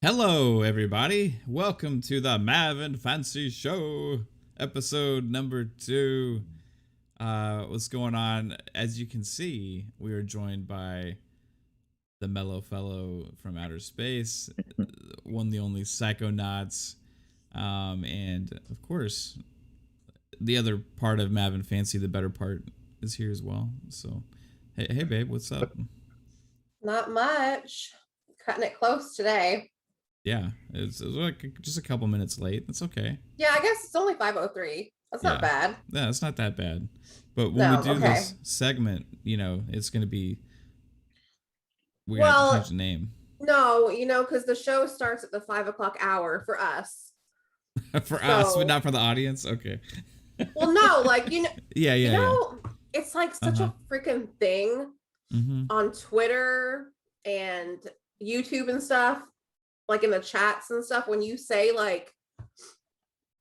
Hello, everybody. Welcome to the Mav Fancy Show, episode number 2. What's going on? As you can see, we are joined by the mellow fellow from outer space, one the only Psychonauts, and of course, the other part of Mav and Fancy, the better part, is here as well. So, hey, babe, what's up? Not much. Cutting it close today. Yeah, it's like just a couple minutes late. It's okay. Yeah, I guess it's only 5:03. That's not bad. Yeah, it's not that bad. But when we do this segment, you know, it's going to be... We're going to have to change the name. No, you know, because the show starts at the 5 o'clock hour for us. For us, but not for the audience? Okay. Well, no, like, you know... Yeah. It's like such a freaking thing on Twitter and YouTube and stuff. Like in the chats and stuff, when you say like,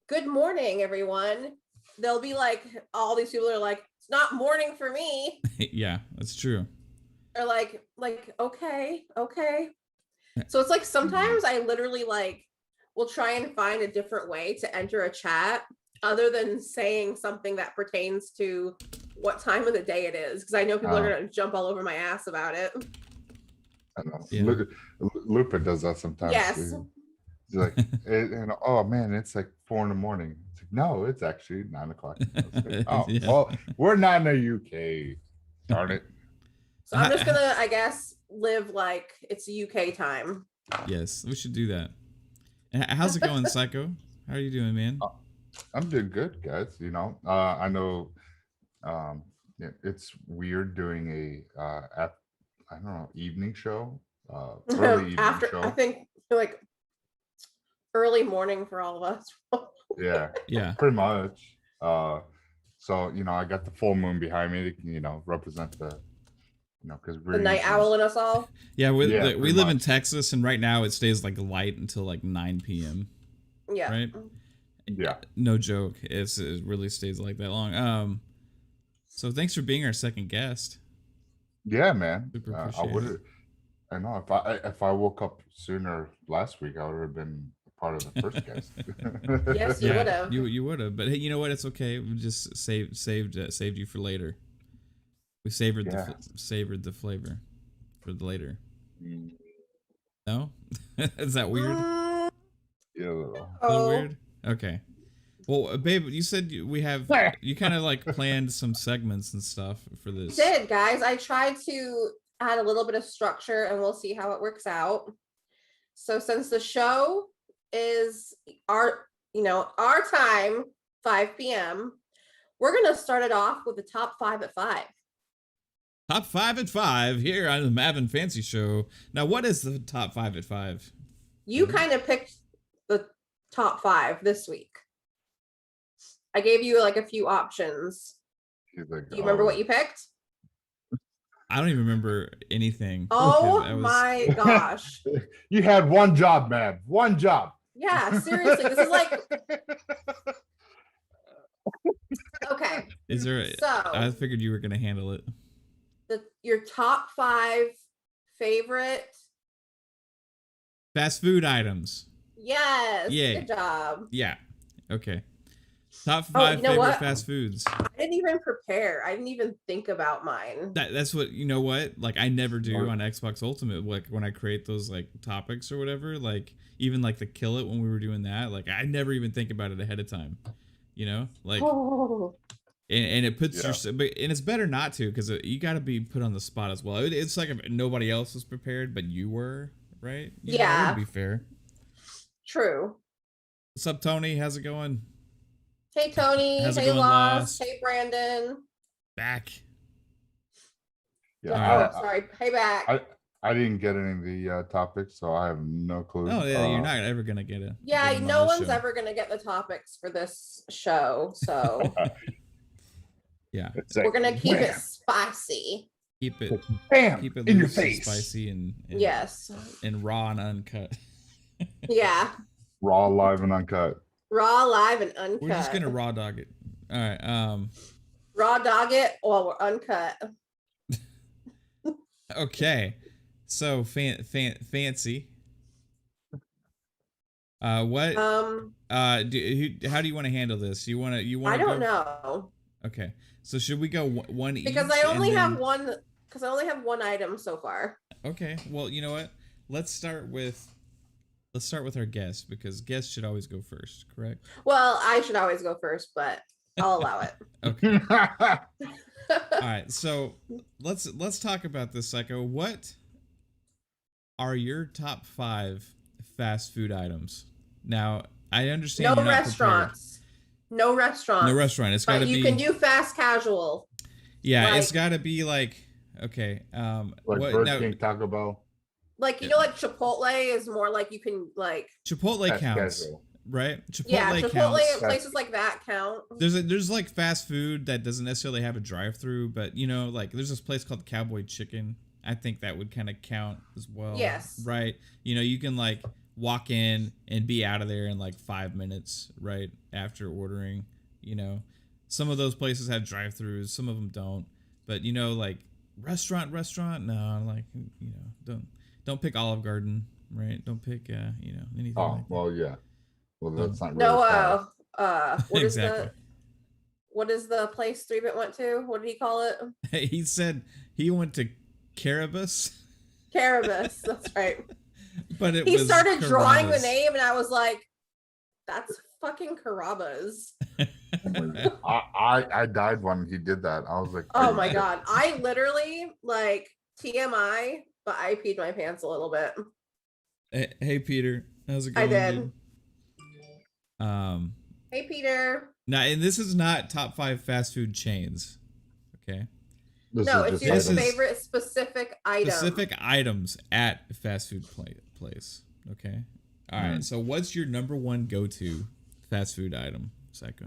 good morning, everyone, they'll be like, all these people are like, it's not morning for me. Yeah, that's true. Or like, okay. So it's like, sometimes I literally like, will try and find a different way to enter a chat other than saying something that pertains to what time of the day it is. Because I know people are going to jump all over my ass about it. I know. Yeah. Lupa does that sometimes. Yes. He's like, oh man, it's like 4 a.m. It's like, no, it's actually 9 o'clock. Like, oh, yeah. Well, we're not in the UK. Darn it. So I'm just gonna, I guess, live like it's UK time. Yes, we should do that. How's it going, Psycho? How are you doing, man? I'm doing good, guys. You know, I know it's weird doing a I don't know, evening show, early evening show. I think like early morning for all of us. Yeah. Pretty much. So I got the full moon behind me to represent the because the night owl in us all. Yeah, we live in Texas, and right now it stays like light until like 9 p.m. Yeah. Right. Yeah. No joke. It really stays like that long. So thanks for being our second guest. Yeah, man. Super I appreciate would it. have. I know if I woke up sooner last week, I would have been part of the first guest. Yes, you would have. You would have. But hey, you know what? It's okay. We just saved you for later. We savored the flavor for the later. No, is that weird? Yeah, a little weird. Okay. Well, babe, you said you kind of like planned some segments and stuff for this. I did, guys. I tried to add a little bit of structure, and we'll see how it works out. So since the show is our time, 5 p.m., we're gonna start it off with the top 5 at 5. Top 5 at 5 here on the Mav Fancy Show. Now, what is the top 5 at 5? You kind of picked the top 5 this week. I gave you like a few options. Do you remember what you picked? I don't even remember anything. Oh my gosh. You had one job, man. One job. Yeah, seriously. This is like... Okay. I figured you were going to handle it. Your top 5 favorite fast food items. Yes. Yeah. Good job. Yeah. Okay. Top 5 favorite fast foods. I didn't even prepare. I didn't even think about mine. That's what, you know what? Like I never do on Xbox Ultimate. Like when I create those like topics or whatever, like even like the Kill It when we were doing that, like I never even think about it ahead of time. Like and it puts and it's better not to, because you got to be put on the spot as well. It's like if nobody else was prepared but you were, right? That would be fair. True. What's up, Tony? How's it going? Hey, Tony. How's it hey, going, Lost. Hey, Brandon. Back. Yeah. Sorry. Hey, back. I didn't get any of the topics, so I have no clue. Oh, yeah, you're not ever going to get it. Yeah, no one's ever going to get the topics for this show, so... Yeah. Like, we're going to keep it spicy. Keep it in your face. Spicy and yes. And raw and uncut. Yeah. Raw, live, and uncut. Raw, live, and uncut. We're just going to raw dog it. All right. Raw dog it while we're uncut. Okay. So fancy. What? How do you want to handle this? You want to? I don't know. Okay. So should we go one each? Because I only have one. Because I only have one item so far. Okay. Well, you know what? Let's start with our guest, because guests should always go first. Correct? Well, I should always go first, but I'll allow it. Okay. All right. So let's talk about this, Psycho. What are your top 5 fast food items? Now, I understand no restaurants. No restaurant. No restaurant. It's got to be. You can do fast casual. Yeah, like, it's got to be like, okay. Like Burger King, Taco Bell. Like, like Chipotle is more like you can like. Chipotle counts, casual. Right? Chipotle counts. Places like that count. There's like fast food that doesn't necessarily have a drive-through, but like there's this place called Cowboy Chicken. I think that would kind of count as well. Yes. Right. You can like walk in and be out of there in like 5 minutes, right, after ordering. Some of those places have drive-throughs, some of them don't. But like restaurant, no, like don't pick Olive Garden, right? Don't pick anything. Oh, like well, yeah. Well, that's not really what is exactly. What is the place 3-Bit went to? What did he call it? He said he went to KhAos. KhAos, that's right. But he started drawing the name, and I was like, "That's fucking KhAos." I died when he did that. I was like, "Oh my god!" I literally like TMI, but I peed my pants a little bit. Hey Peter, how's it going? I did. Dude? Hey Peter. Now, and this is not top 5 fast food chains. Okay. No, it's your favorite specific item. Specific items at fast food place. Okay. All right. So what's your number 1 go-to fast food item, Psycho?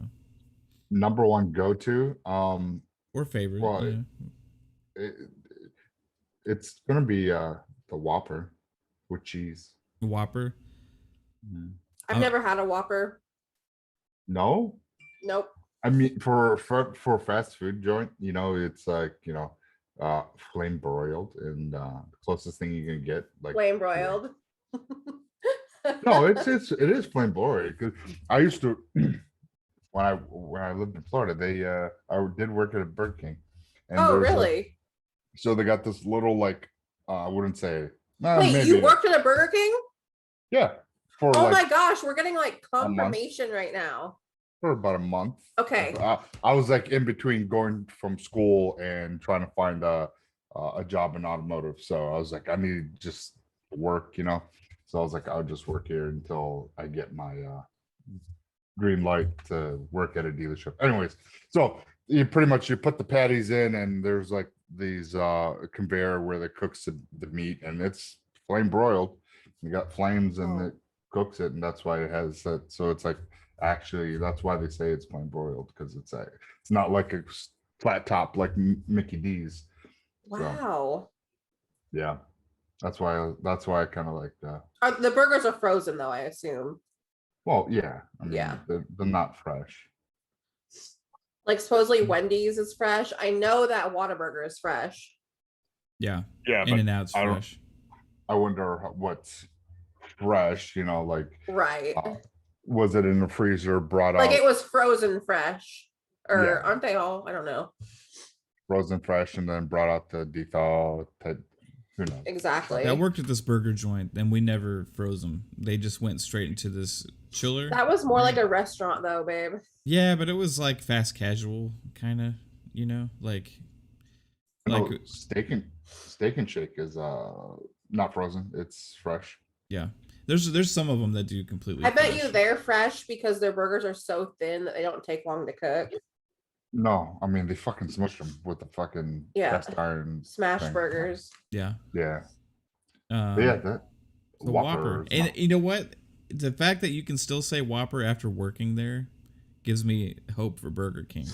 Number one go-to. Or favorite. Well, it's gonna be the Whopper with cheese. Whopper. I've never had a Whopper. No. Nope. I mean, for fast food joint, it's like flame broiled, and the closest thing you can get, like flame broiled. No, it is flame broiled, because I used to when I lived in Florida, I did work at a Burger King. And oh, really? So they got this little, like, I wouldn't say. Wait, you worked at a Burger King? Yeah. Oh my gosh, we're getting like confirmation right now. For about a month. Okay. I was like in between going from school and trying to find a job in automotive. So I was like, I need just work, So I was like, I'll just work here until I get my green light to work at a dealership. Anyways, so you put the patties in, and there's like these conveyor where they cooks the meat, and it's flame broiled. You got flames, and it cooks it, and that's why it has that. So it's like, actually, that's why they say it's flame broiled, because it's not like a flat top like Mickey D's. Wow. So, yeah, that's why I kind of like the burgers are frozen though, I assume. Well, yeah. I mean, yeah. They're not fresh. Like supposedly Wendy's is fresh. I know that Whataburger is fresh. Yeah. Yeah. In-N-Out's fresh. I wonder what's fresh, like. Right. Was it in the freezer, brought out? Like it was frozen fresh. Or aren't they all? I don't know. Frozen fresh and then brought out to dethaw. Who knows? Exactly. I worked at this burger joint, and we never froze them. They just went straight into this chiller. That was more like a restaurant though, babe. Yeah, but it was like fast casual, kind of, like Steak and Shake is not frozen. It's fresh. Yeah. There's some of them that do completely. I bet you they're fresh because their burgers are so thin that they don't take long to cook. No, I mean, they fucking smush them with the fucking cast iron smash burgers. Yeah. Yeah. The Whopper. And you know what? The fact that you can still say Whopper after working there gives me hope for Burger King,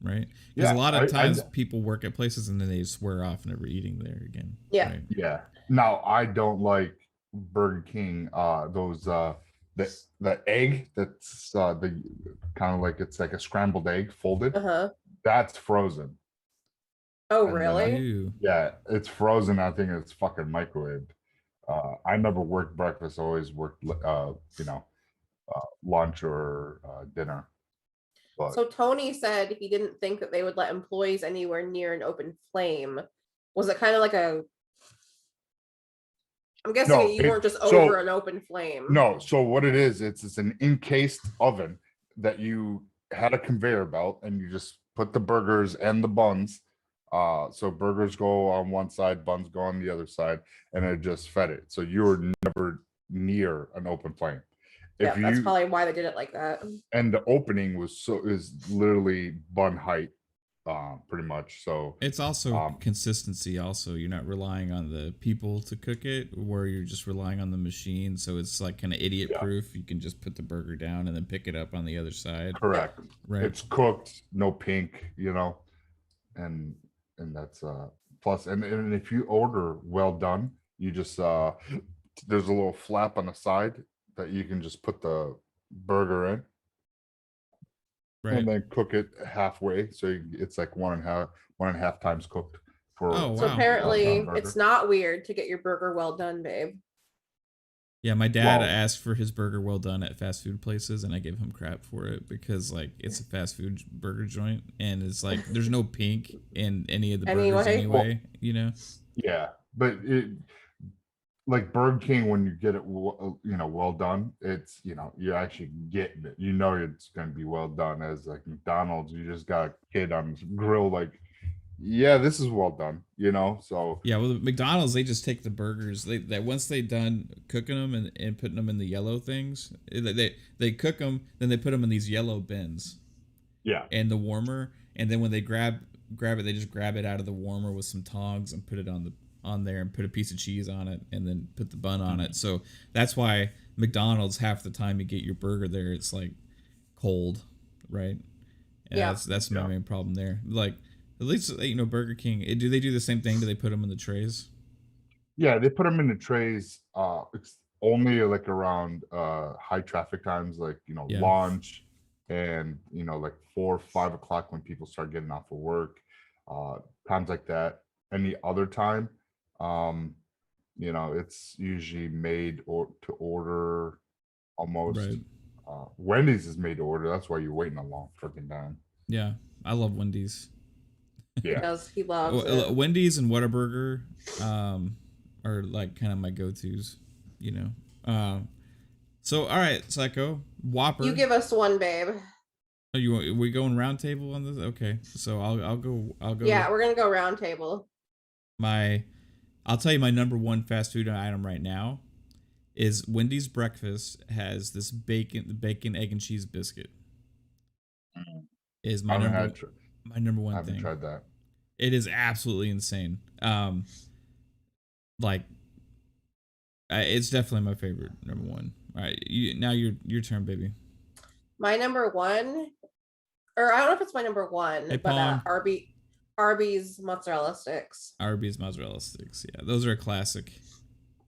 right? Because a lot of times people work at places and then they swear off never eating there again. Yeah. Right? Yeah. Now, I don't like Burger King, those the egg that's the kind of like, it's like a scrambled egg folded. That's frozen. Oh, really? Then, yeah, it's frozen. I think it's fucking microwaved. I never worked breakfast. Always worked lunch or dinner. But so Tony said he didn't think that they would let employees anywhere near an open flame. Was it kind of like I'm guessing you weren't just over an open flame. No, so what it is, it's an encased oven that you had a conveyor belt, and you just put the burgers and the buns. So burgers go on one side, buns go on the other side, and it just fed it. So you were never near an open flame. Yeah, that's probably why they did it like that. And the opening is literally bun height. Pretty much. So it's also consistency. Also, you're not relying on the people to cook it, where you're just relying on the machine. So it's like kind of idiot proof. You can just put the burger down and then pick it up on the other side. Correct. Right. It's cooked, no pink, and that's plus. And if you order well done, you just there's a little flap on the side that you can just put the burger in. Right. And then cook it halfway, so it's like one and a half times cooked. So apparently, it's not weird to get your burger well done, babe. Yeah, my dad asked for his burger well done at fast food places, and I gave him crap for it because like it's a fast food burger joint, and it's like there's no pink in any of the burgers anyway. Yeah, but like Burger King, when you get it, well done, it's, you actually getting it. It's going to be well done. As like McDonald's, you just got a kid on the grill, like, yeah, this is well done, So yeah, well, McDonald's, they just take the burgers. That once they done cooking them and putting them in the yellow things, they cook them, then they put them in these yellow bins. Yeah, and the warmer, and then when they grab it, they just grab it out of the warmer with some tongs and put it on there and put a piece of cheese on it and then put the bun on it. So that's why McDonald's, half the time you get your burger there, it's like cold, right? Yeah, that's my main problem there. Like, at least Burger King. Do they do the same thing? Do they put them in the trays? Yeah, they put them in the trays. It's only like around high traffic times, like launch, and like 4 or 5 o'clock when people start getting off of work, times like that. Any other time, it's usually made or to order almost. Right. Wendy's is made to order. That's why you're waiting a long freaking time. Yeah, I love Wendy's. Yeah, because he loves it. Wendy's and Whataburger are like kind of my go-tos, So all right, Psycho, Whopper. You give us one, babe. Are we going round table on this? Okay, so I'll go. Yeah, we're gonna go round table. I'll tell you my number one fast food item right now is Wendy's breakfast has this bacon, egg, and cheese biscuit. Is my number one I haven't thing. tried that. It is absolutely insane. It's definitely my favorite number one. All right, now your turn, baby. My number one, or I don't know if it's my number one, hey, but Arby's mozzarella sticks. Arby's mozzarella sticks. Yeah, those are a classic.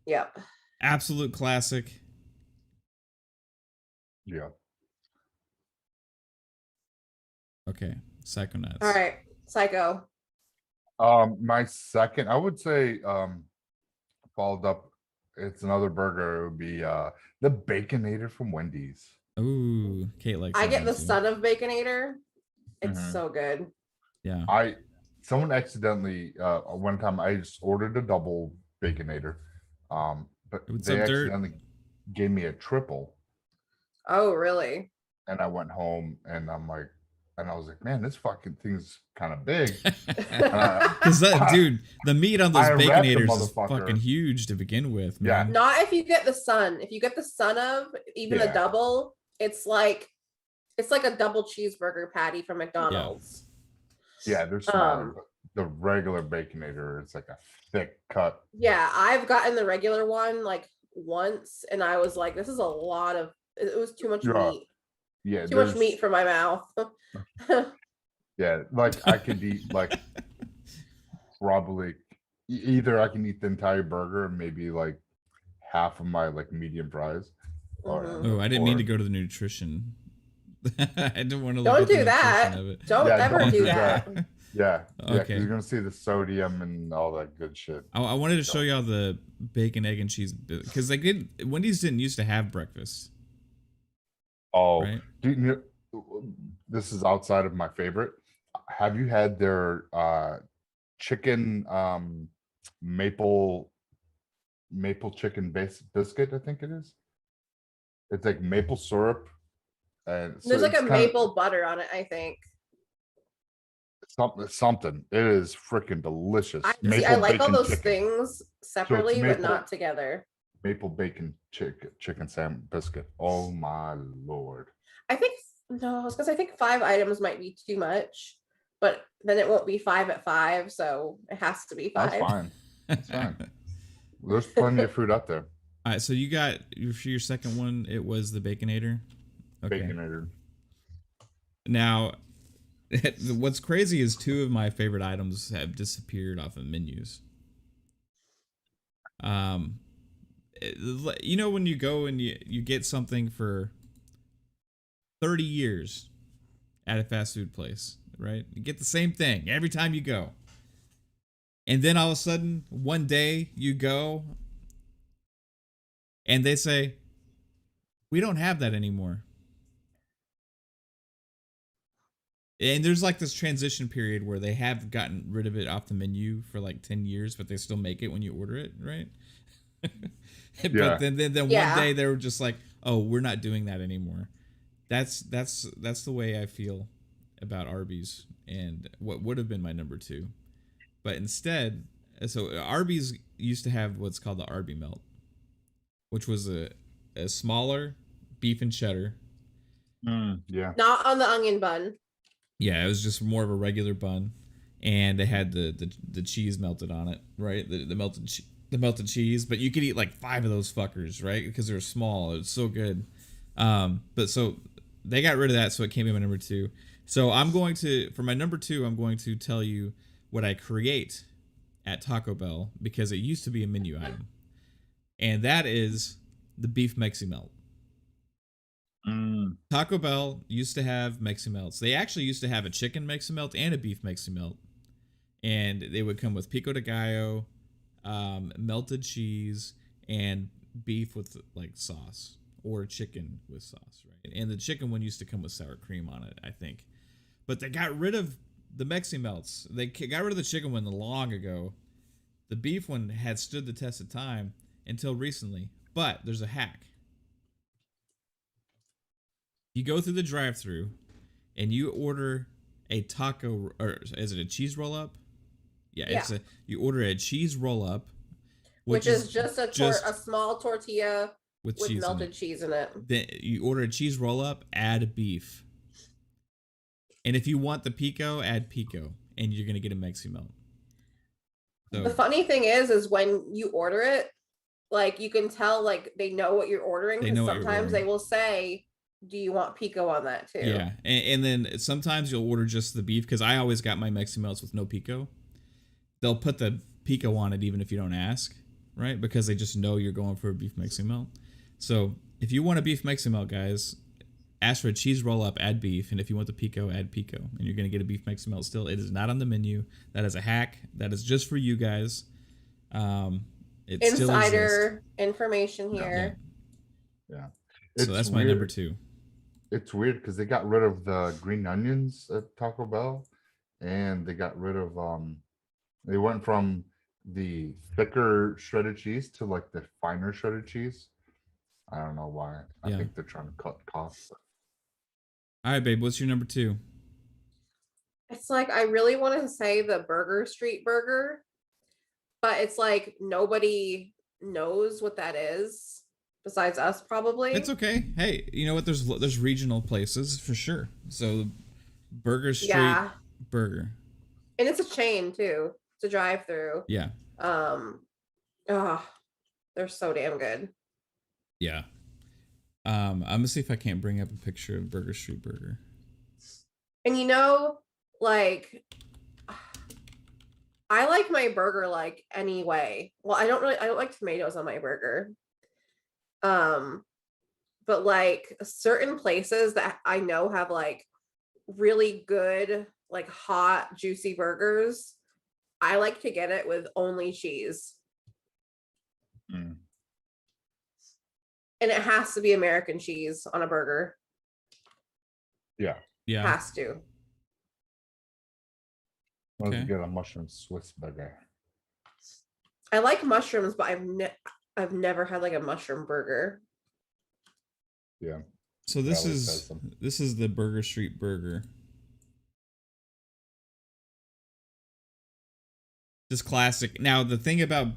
Yep. Absolute classic. Yeah. Okay, Psychonauts. All right, Psycho. My second, I would say, followed up. It's another burger. It would be the Baconator from Wendy's. Ooh, Kate likes. I get the son of Baconator. It's so good. Yeah. Someone accidentally one time I just ordered a double Baconator, but they accidentally gave me a triple. Oh, really? And I went home and I was like, man, this fucking thing's kind of big. Because dude, the meat on those Baconators is fucking huge to begin with, man. Yeah. Not if you get the son. If you get the son of even a double, it's like a double cheeseburger patty from McDonald's. Yeah, they're smaller. But the regular Baconator, it's like a thick cut. Yeah, I've gotten the regular one like once, and I was like, this is a lot of. It was too much meat. Yeah, too much meat for my mouth. Yeah, like I could eat like probably either I can eat the entire burger and maybe like half of my like medium fries. Oh, I didn't mean to go to the nutrition. I didn't want to. Don't do that. Don't ever do that. Yeah. Okay. You're gonna see the sodium and all that good shit. I wanted to show y'all the bacon, egg, and cheese because Wendy's didn't used to have breakfast. Oh, right? This is outside of my favorite. Have you had their chicken maple chicken biscuit? I think it is. It's like maple syrup, and there's like a maple butter on it. I think something. It is freaking delicious. I like all those things separately, but not together. Maple bacon chicken salmon biscuit. Oh my lord! I think 5 items might be too much, but then it won't be 5 at 5, so it has to be 5. That's fine. That's fine. There's plenty of food out there. All right, so you got for your second one. It was the Baconator. Okay. Baconator. Now, what's crazy is 2 of my favorite items have disappeared off of menus. When you go and you get something for 30 years at a fast food place, right? You get the same thing every time you go. And then all of a sudden, one day you go and they say, we don't have that anymore. And there's like this transition period where they have gotten rid of it off the menu for like 10 years, but they still make it when you order it, right? But then one day they were just like, oh, we're not doing that anymore. That's the way I feel about Arby's and what would have been my number 2. But instead, so Arby's used to have what's called the Arby Melt, which was a smaller beef and cheddar. Not on the onion bun. Yeah, it was just more of a regular bun, and they had the cheese melted on it, right? The melted cheese, but you could eat like 5 of those fuckers, right? Because they're small. It's so good. But so they got rid of that, so it came in my number 2. So I'm going to, for my number 2, I'm going to tell you what I create at Taco Bell, because it used to be a menu item, and that is the beef Mexi Melt. Taco Bell used to have Mexi Melts. They actually used to have a chicken Mexi Melt and a beef Mexi Melt, and they would come with pico de gallo, melted cheese, and beef with like sauce, or chicken with sauce, right? And the chicken one used to come with sour cream on it, I think. But they got rid of the Mexi Melts. They got rid of the chicken one long ago. The beef one had stood the test of time until recently. But there's a hack. You go through the drive-thru and you order a taco, or is it a cheese roll-up? Yeah. You order a cheese roll-up, which is just a small tortilla with melted cheese in it. Then you order a cheese roll-up, add beef. And if you want the pico, add pico, and you're gonna get a Mexi Melt. So, the funny thing is when you order it, like you can tell, like they know what you're ordering. Because sometimes they will say, "Do you want pico on that too?" Yeah, and then sometimes you'll order just the beef, because I always got my Mexi Melts with no pico. They'll put the pico on it even if you don't ask, right? Because they just know you're going for a beef Mexi Melt. So if you want a beef Mexi Melt, guys, ask for a cheese roll-up, add beef, and if you want the pico, add pico, and you're going to get a beef Mexi Melt still. It is not on the menu. That is a hack. That is just for you guys. Insider information here. Yeah. So that's my number 2. It's weird because they got rid of the green onions at Taco Bell, and they got rid of they went from the thicker shredded cheese to like the finer shredded cheese. I don't know why. I think they're trying to cut costs. All right, babe, what's your number 2? It's like, I really want to say the Burger Street Burger, but it's like nobody knows what that is besides us, probably. It's okay. Hey, you know what? There's regional places for sure. So Burger Street Burger. And it's a chain too. It's a drive-through. Yeah. They're so damn good. Yeah. I'm gonna see if I can't bring up a picture of Burger Street Burger. And like I like my burger like anyway. Well, I don't like tomatoes on my burger. But like certain places that I know have like really good, like hot, juicy burgers, I like to get it with only cheese. And it has to be American cheese on a burger. Yeah. Has to. Let's get a mushroom Swiss burger. I like mushrooms, but I've never had like a mushroom burger. Yeah. So this is the Burger Street Burger. Just classic. Now the thing about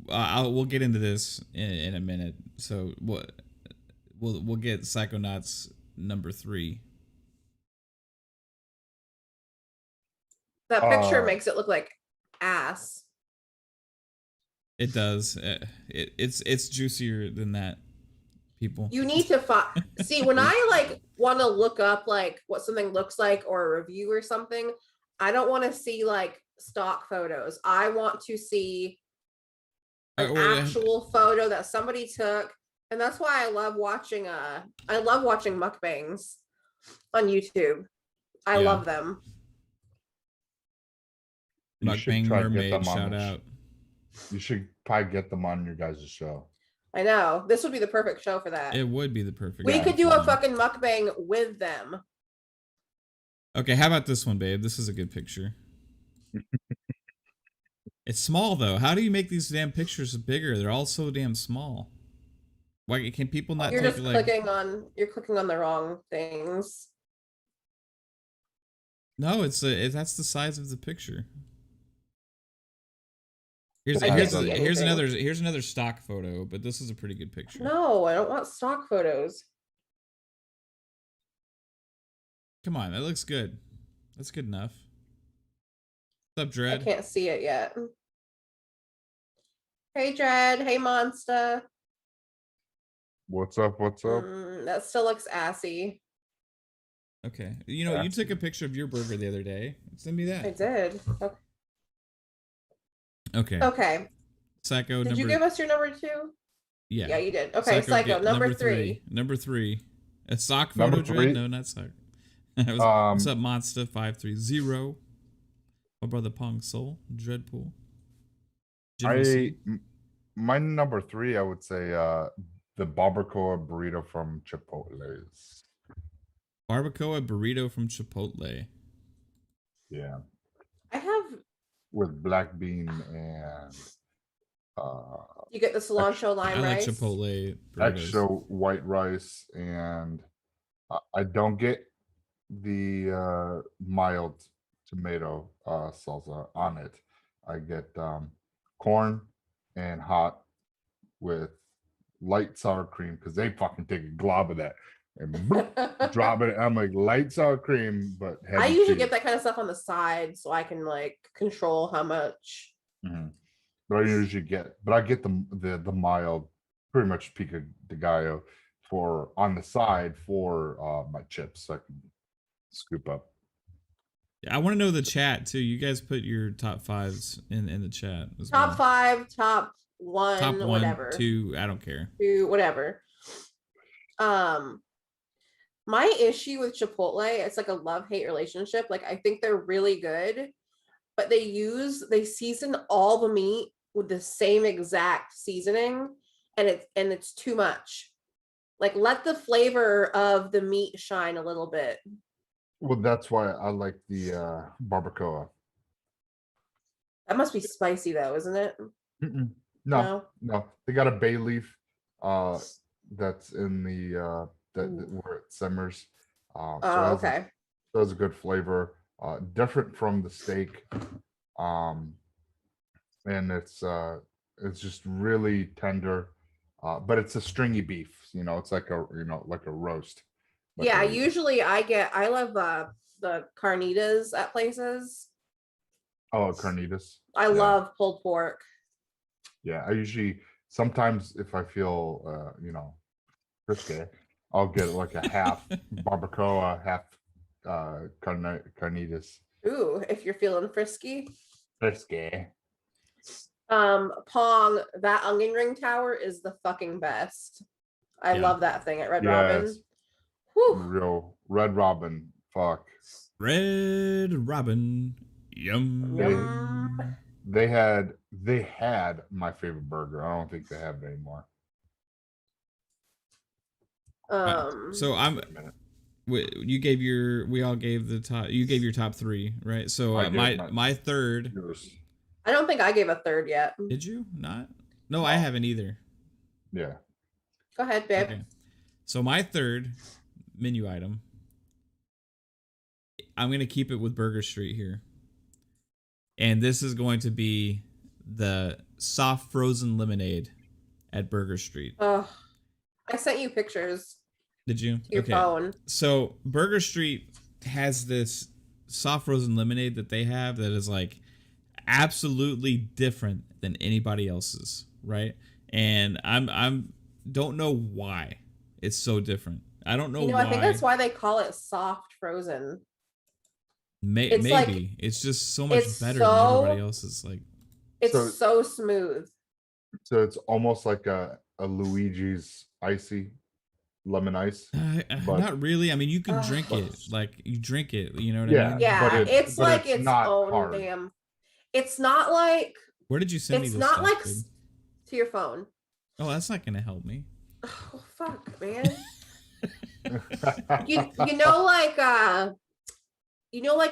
we'll get into this in a minute. So we'll get Psychonauts number 3. That picture makes it look like ass. It does. It's juicier than that, people. You need to see, when I like want to look up like what something looks like or a review or something, I don't want to see like stock photos. I want to see an actual photo that somebody took. And that's why I love watching mukbangs on YouTube. I love them. Mukbang Mermaid, shout out. You should probably get them on your guys' show. I know. This would be the perfect show for that. It would be the perfect. We could do a fucking mukbang with them. Okay, how about this one, babe? This is a good picture. It's small though. How do you make these damn pictures bigger? They're all so damn small. Why can people not? You're just clicking on the wrong things. No, that's the size of the picture. Here's another stock photo, but this is a pretty good picture. No, I don't want stock photos. Come on, that looks good. That's good enough. What's up, Dread? I can't see it yet. Hey, Dread. Hey, Monster. What's up? What's up? That still looks assy. Okay. You know, you took a picture of your burger the other day. Send me that. I did. Okay. Okay. Psycho. Did you give us your number 2? Yeah. Yeah, you did. Okay, Psycho number 3. Number 3. A sock photo dread? No, not sock. What's up, Monster 530? My brother Pong Soul, Dreadpool. My number 3, I would say the barbacoa burrito from Chipotle's. Barbacoa burrito from Chipotle. Yeah. I have with black bean and you get the cilantro lime rice. I like Chipotle burritos. Extra white rice, and I don't get the mild tomato salsa on it. I get corn and hot with light sour cream, because they fucking take a glob of that and boop, drop it. I'm like, light sour cream, but I usually get that kind of stuff on the side so I can like control how much. But I get the mild, pretty much pico de gallo for on the side for my chips, so I can scoop up. Yeah, I want to know the chat too. You guys put your top 5s in the chat as top well. 5, top 1, top 1, whatever. 2, I don't care. 2, whatever. My issue with Chipotle, it's like a love-hate relationship. Like, I think they're really good, but they season all the meat with the same exact seasoning, and it's too much. Like, let the flavor of the meat shine a little bit. Well, that's why I like the barbacoa. That must be spicy though, isn't it? No. They got a bay leaf that's in the where it simmers. Okay. So it's a good flavor. Different from the steak. And it's just really tender. But it's a stringy beef, it's like a roast. Yeah, usually I love the carnitas at places. Oh, carnitas. I love pulled pork. Yeah, I usually sometimes if I feel frisky, I'll get like a half barbacoa, half carnitas. Ooh, if you're feeling frisky. Frisky. Pong, that onion ring tower is the fucking best. I love that thing at Red Robin. Whew. Real Red Robin. Fuck. Red Robin. Yum. They had my favorite burger. I don't think they have it anymore. So we all gave the top. You gave your top 3, right? So my third. I don't think I gave a third yet. Did you not? No, I haven't either. Yeah. Go ahead, babe. Okay. So my third menu item, I'm going to keep it with Burger Street here. And this is going to be the soft frozen lemonade at Burger Street. Oh, I sent you pictures. Did you? To your phone. So Burger Street has this soft frozen lemonade that they have that is like absolutely different than anybody else's, right? And I'm don't know why it's so different. I don't know why. I think that's why they call it soft frozen. Maybe like, it's just so much better than everybody else's. Like, it's so smooth. So it's almost like a Luigi's icy lemon ice. Not really. I mean, you can drink it. Like you drink it. You know what I mean? Yeah, it's like its own hard. Damn. It's not like. Where did you send me this? It's not stuff, like to your phone. Oh, that's not gonna help me. Oh fuck, man. you know like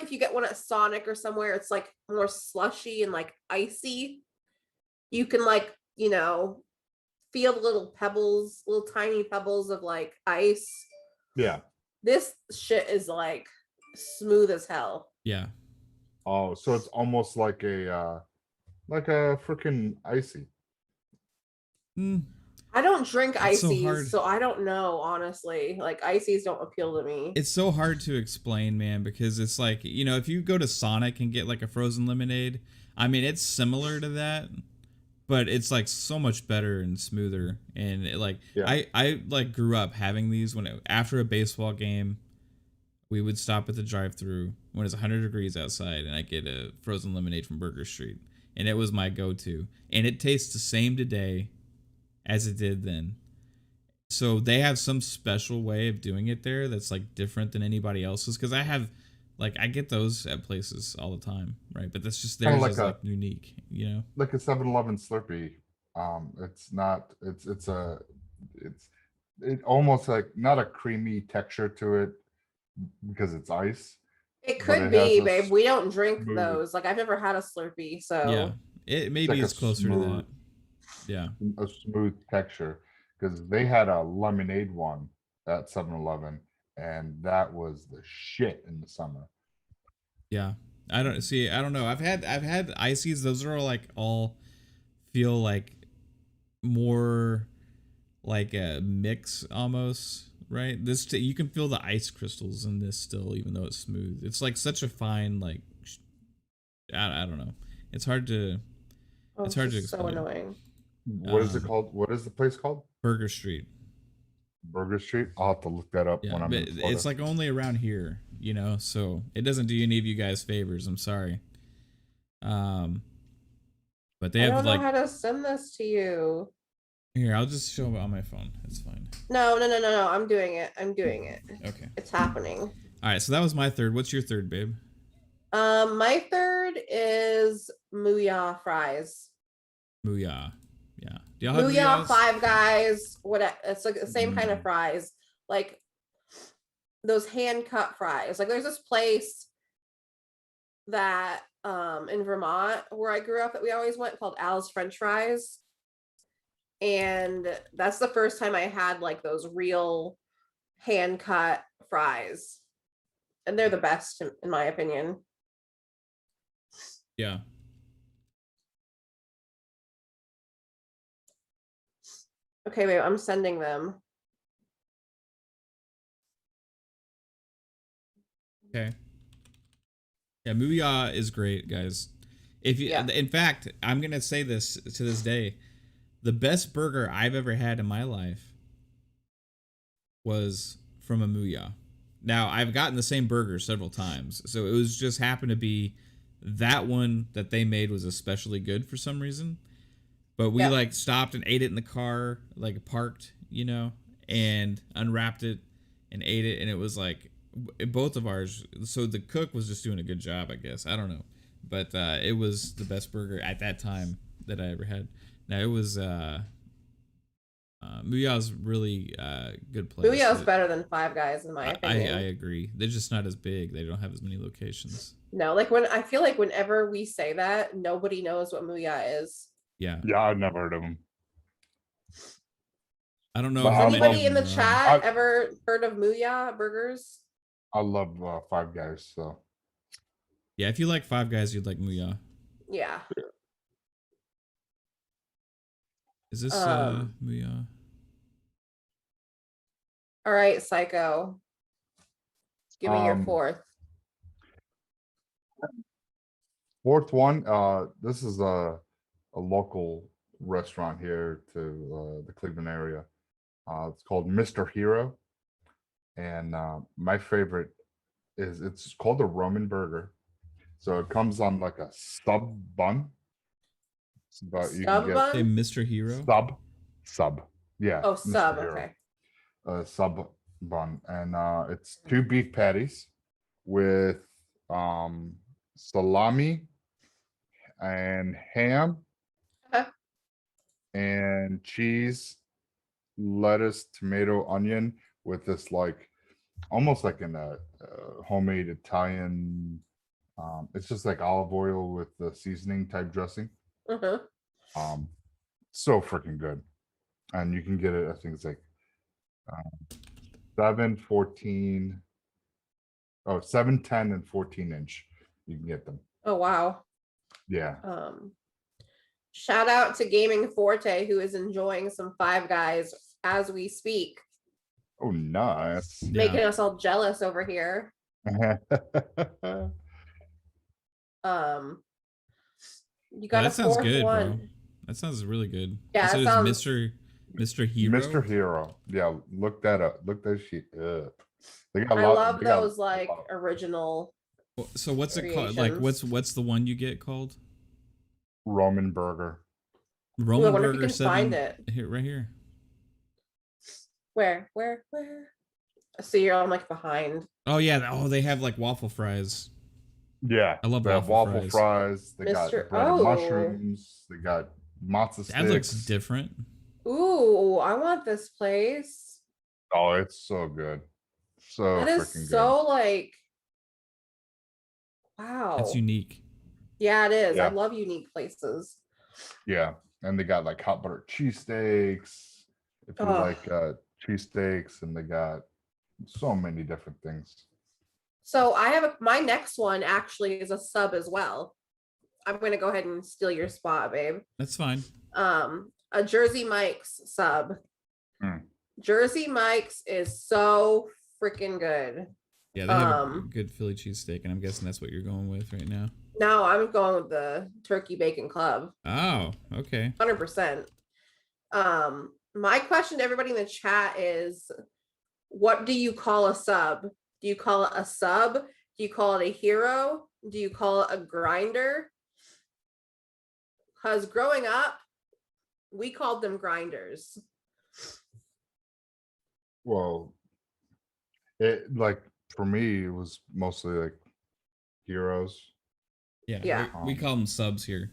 if you get one at Sonic or somewhere, it's like more slushy and like icy. You can like feel the little tiny pebbles of like ice. Yeah. This shit is like smooth as hell. Yeah. Oh, so it's almost like a freaking icy. I don't drink ices, so I don't know, honestly. Like, ices don't appeal to me. It's so hard to explain, man, because it's like, if you go to Sonic and get like a frozen lemonade, I mean, it's similar to that, but it's like so much better and smoother. And I like grew up having these after a baseball game, we would stop at the drive-thru when it's 100 degrees outside, and I get a frozen lemonade from Burger Street, and it was my go-to. And it tastes the same today as it did then. So they have some special way of doing it there that's like different than anybody else's. Because I have, like, I get those at places all the time, right? But that's just theirs is like unique, you know, like a 7-Eleven Slurpee. It's not. It almost like not a creamy texture to it because it's ice. It could be, babe. We don't drink those. Like, I've never had a Slurpee, so yeah, it maybe it's closer to that. Yeah, a smooth texture, because they had a lemonade one at 7-Eleven, and that was the shit in the summer. Yeah, I don't know. I've had ices. Those are all feel like more like a mix almost, right? This you can feel the ice crystals in this still, even though it's smooth. It's like such a fine, like, I don't know. It's hard to explain. So annoying. What is it called? What is the place called? Burger Street. Burger Street. I'll have to look that up when I'm in Florida. It's like only around here, you know, so it doesn't do any of you guys favors. I'm sorry. But they have like. I don't know how to send this to you. Here, I'll just show it on my phone. It's fine. No. I'm doing it. Okay. It's happening. All right, so that was my third. What's your third, babe? My third is Mooyah fries. Mooyah. Yeah. Mooyah, Five Guys, it's like the same kind of fries, like those hand cut fries. Like, there's this place that in Vermont where I grew up that we always went, called Al's French Fries, and that's the first time I had like those real hand cut fries, and they're the best in my opinion. Yeah. Okay, wait, I'm sending them. Okay. Yeah, Mooyah is great, guys. If you, in fact, I'm gonna say this to this day, the best burger I've ever had in my life was from a Mooyah. Now, I've gotten the same burger several times, so it was just happened to be that one that they made was especially good for some reason. But we like stopped and ate it in the car, like parked, you know, and unwrapped it and ate it. And it was like both of ours. So the cook was just doing a good job, I guess. I don't know. But it was the best burger at that time that I ever had. Now, it was Mooyah's really good place. Mooyah's better than Five Guys, in my opinion. I agree. They're just not as big. They don't have as many locations. No, like I feel like whenever we say that, nobody knows what Mooyah is. Yeah. Yeah, I've never heard of them. I don't know. Has anybody in the chat ever heard of Mooyah burgers? I love Five Guys, so. Yeah, if you like Five Guys, you'd like Mooyah. Yeah. Is this Mooyah? All right, Psycho. Give me your fourth. Fourth one, this is a local restaurant here to the Cleveland area. It's called Mr. Hero. And my favorite is, it's called a Roman burger. So it comes on like a sub bun. But you can get say Mr. Hero? Sub. Yeah. Oh, sub, okay. Sub bun. And it's 2 beef patties with salami and ham and cheese, lettuce, tomato, onion with this like almost like in a homemade Italian, it's just like olive oil with the seasoning type dressing. So freaking good. And you can get it, I think it's like 7, 14, 7, 10 and 14 inch. You can get them. Oh wow. Yeah. Shout out to Gaming Forte, who is enjoying some Five Guys as we speak. Oh, nice. Making us all jealous over here. You got that sounds good, one. bro. That sounds really good. Yeah, so Mr. Hero. Mr. Hero. Yeah, look that up. Look that shit up. They got I love those like original. So what's it called? Like what's the one you get called? Roman burger. Roman Ooh, I burger 7 find it. Here, right here. Where? So you're on like behind. Oh yeah. Oh, they have like waffle fries. Yeah, I love they have waffle fries. They got breaded mushrooms. They got matzo sticks. That looks different. Ooh, I want this place. Oh, it's so good. So that is so good. Like, wow. It's unique. Yeah, it is. Yeah. I love unique places. Yeah, and they got like hot butter cheesesteaks. If you like cheesesteaks, and they got so many different things. So I have my next one actually is a sub as well. I'm going to go ahead and steal your spot, babe. That's fine. A Jersey Mike's sub. Jersey Mike's is so freaking good. Yeah, they have a good Philly cheesesteak, and I'm guessing that's what you're going with right now. No, I'm going with the Turkey Bacon Club. Oh, okay. 100%. My question to everybody in the chat is, what do you call a sub? Do you call it a sub? Do you call it a hero? Do you call it a grinder? Because growing up, we called them grinders. Well, it like for me, it was mostly like heroes. Yeah. We call them subs here.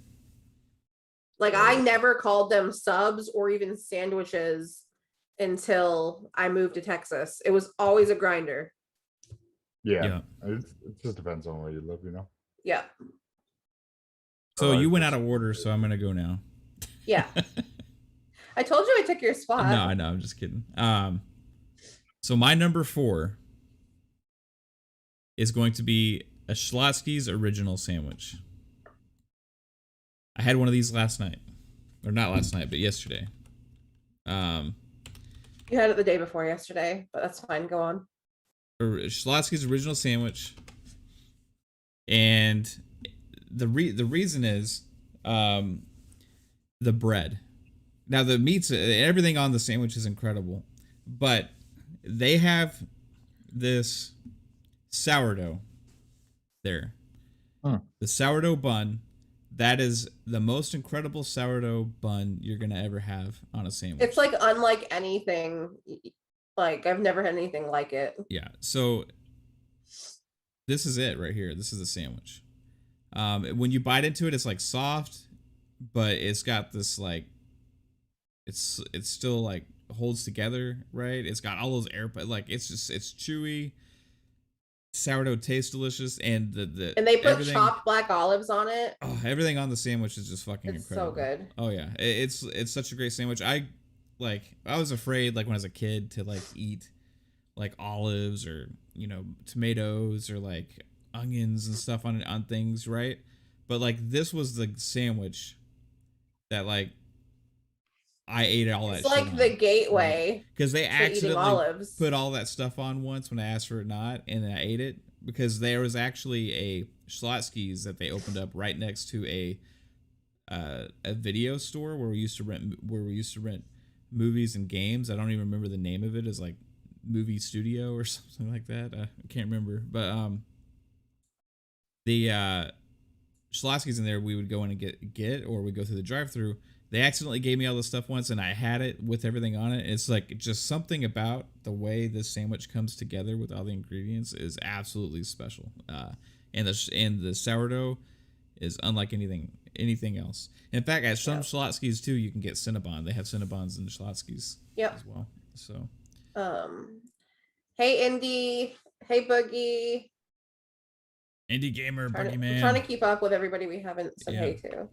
Like I never called them subs or even sandwiches until I moved to Texas. It was always a grinder. Yeah. It just depends on where you live, you know? Yeah. So you went out of order, so I'm going to go now. Yeah. I told you I took your spot. No, I know. I'm just kidding. So my number 4 is going to be a Schlotzsky's original sandwich. I had one of these last night. Or not last night, but yesterday. You had it the day before yesterday, but that's fine. Go on. Schlotzsky's original sandwich. And the reason is the bread. Now the meats, everything on the sandwich is incredible, but they have this sourdough there. The sourdough bun, that is the most incredible sourdough bun you're gonna ever have on a sandwich. It's like unlike anything. Like I've never had anything like it. Yeah. So this is it right here. This is the sandwich. When you bite into it, it's like soft, but it's got this like, it's still like holds together, right? It's got all those like it's chewy. Sourdough tastes delicious, and and they put chopped black olives on it. Oh, everything on the sandwich is just fucking incredible. So good. Oh yeah, it's such a great sandwich. I was afraid like when I was a kid to like eat like olives or tomatoes or like onions and stuff on things, right? But like this was the sandwich that like I ate all that. It's like the gateway, because they accidentally put all that stuff on once when I asked for it not, and I ate it because there was actually a Schlotzsky's that they opened up right next to a video store where we used to rent movies and games. I don't even remember the name of it. It's like Movie Studio or something like that. I can't remember, but the Schlotzsky's in there we would go in and get or we go through the drive-thru. They accidentally gave me all this stuff once, and I had it with everything on it. It's like just something about the way this sandwich comes together with all the ingredients is absolutely special. And the sourdough is unlike anything else. In fact, at some Schlotzsky's too, you can get Cinnabon. They have Cinnabons in the Schlotzsky's as well. So, hey Indy, hey Boogie, Indie Gamer, Boogie Man. I'm trying to keep up with everybody we haven't said hey to.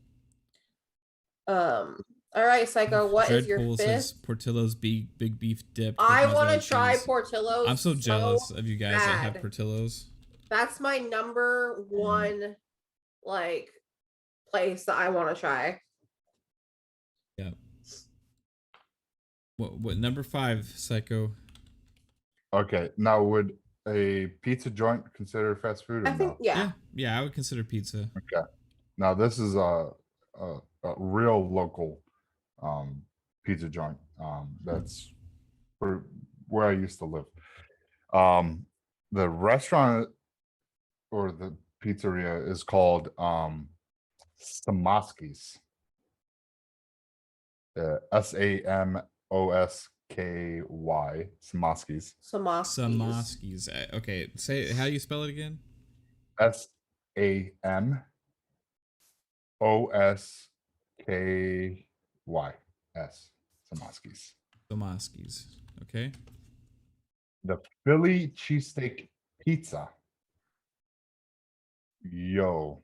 All right, Psycho, what is your fifth? Says Portillo's big beef dip. I want to try Portillo's. I'm so jealous of you guys that have Portillo's. That's my number one like place that I want to try. Yeah. What number 5, Psycho? Okay, now would a pizza joint consider fast food? I think yeah, I would consider pizza. Okay, now this is a real local pizza joint that's where I used to live. The restaurant or the pizzeria is called Samoski's. Samosky. Samoski's. Samoski's. Okay, say how do you spell it again? Samoskys. Samoski's. Samoski's. Okay. The Philly cheesesteak pizza. Yo,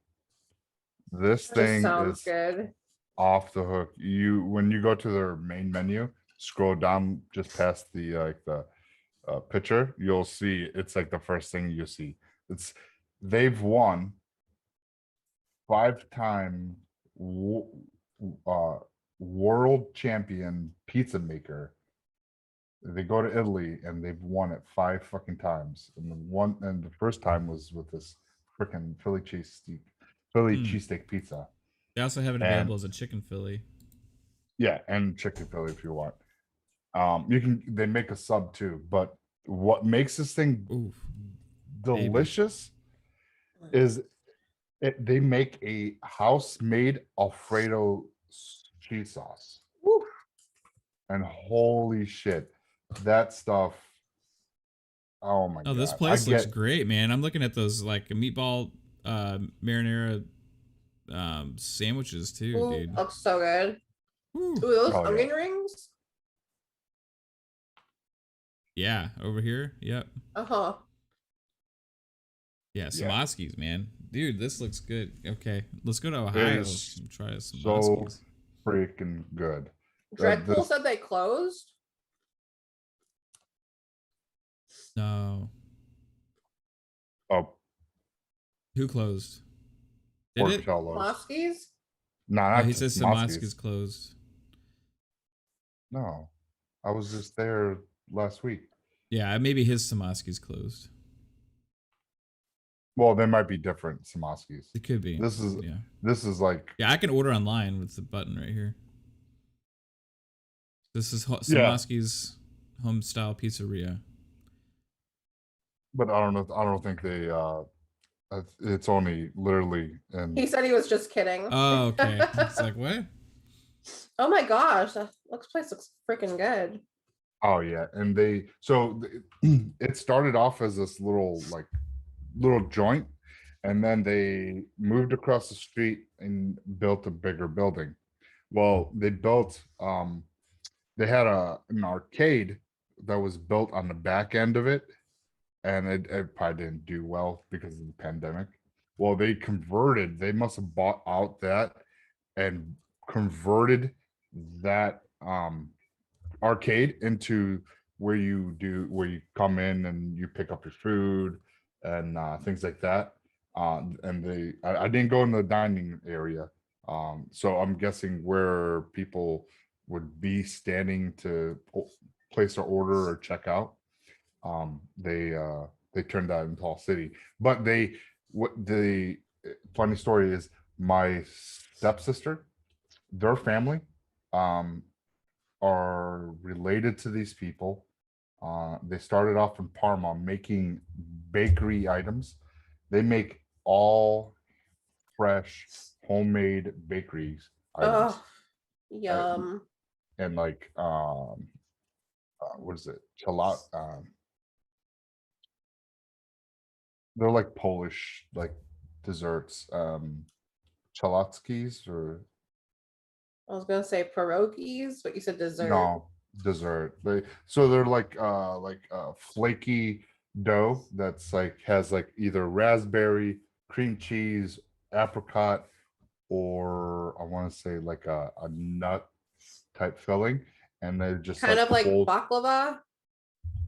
this thing sounds is good. off the hook. When you go to their main menu, scroll down just past the picture, you'll see it's like the first thing you see. They've won 5-time world champion pizza maker. They go to Italy and they've won it 5 fucking times. And the first time was with this freaking Philly cheesesteak pizza. They also have it available as a chicken Philly. Yeah, and chicken Philly if you want. They make a sub too, but what makes this thing delicious is they make a house-made Alfredo cheese sauce. Woo. And holy shit, that stuff. Oh my god. Oh, this place looks great, man. I'm looking at those like meatball marinara sandwiches too, dude. Looks so good. Ooh, those onion rings? Yeah, over here. Yep. Uh-huh. Yeah, Samoski's, man. Dude, this looks good. Okay, let's go to Ohio and try some Samoski's. So freaking good. Dreadpool said they closed? No. Oh. Who closed? Did it? Samoski's? No, he says Samoski's closed. No. I was just there last week. Yeah, maybe his Samoski's closed. Well, they might be different Samoski's. It could be. This is like I can order online with the button right here. This is Samoski's home style pizzeria. But I don't think they it's only literally He said he was just kidding. Oh, okay. It's like what? Oh my gosh, that place looks freaking good. Oh yeah, and it started off as this little joint, and then they moved across the street and built a bigger building. Well, they built they had an arcade that was built on the back end of it, and it probably didn't do well because of the pandemic. Well, they must have bought out that and converted that arcade into where you come in and you pick up your food and things like that. And I didn't go in the dining area, so I'm guessing where people would be standing to place their order or check out. They turned that into Hall City. But the funny story is my stepsister, their family are related to these people. They started off in Parma making bakery items. They make all fresh homemade bakeries items. Oh, yum. And like what is it? They're like Polish desserts. Chalotskis or I was gonna say pierogies, but you said dessert. No, dessert. They're like flaky dough that's has either raspberry, cream cheese, apricot, or I want to say a nut type filling, and they're just kind of like baklava.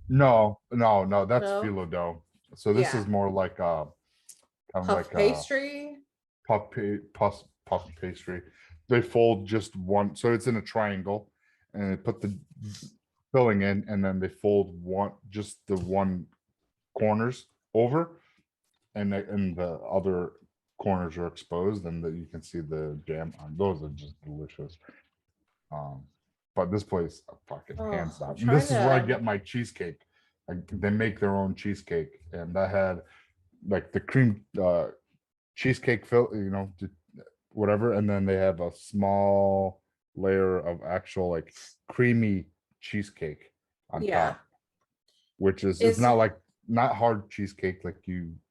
No, that's phyllo dough. So this is more like kind of puff pastry. Puff pastry. They fold just one, so it's in a triangle, and they put the filling in, and then they fold just the one corners over, and the other corners are exposed, and you can see the jam on those. Are just delicious. But this place, fucking hands down. This is where I get my cheesecake. they make their own cheesecake, and that had like the cream cheesecake fill, whatever, and then they have a small layer of actual like creamy cheesecake on top, which it's not hard cheesecake like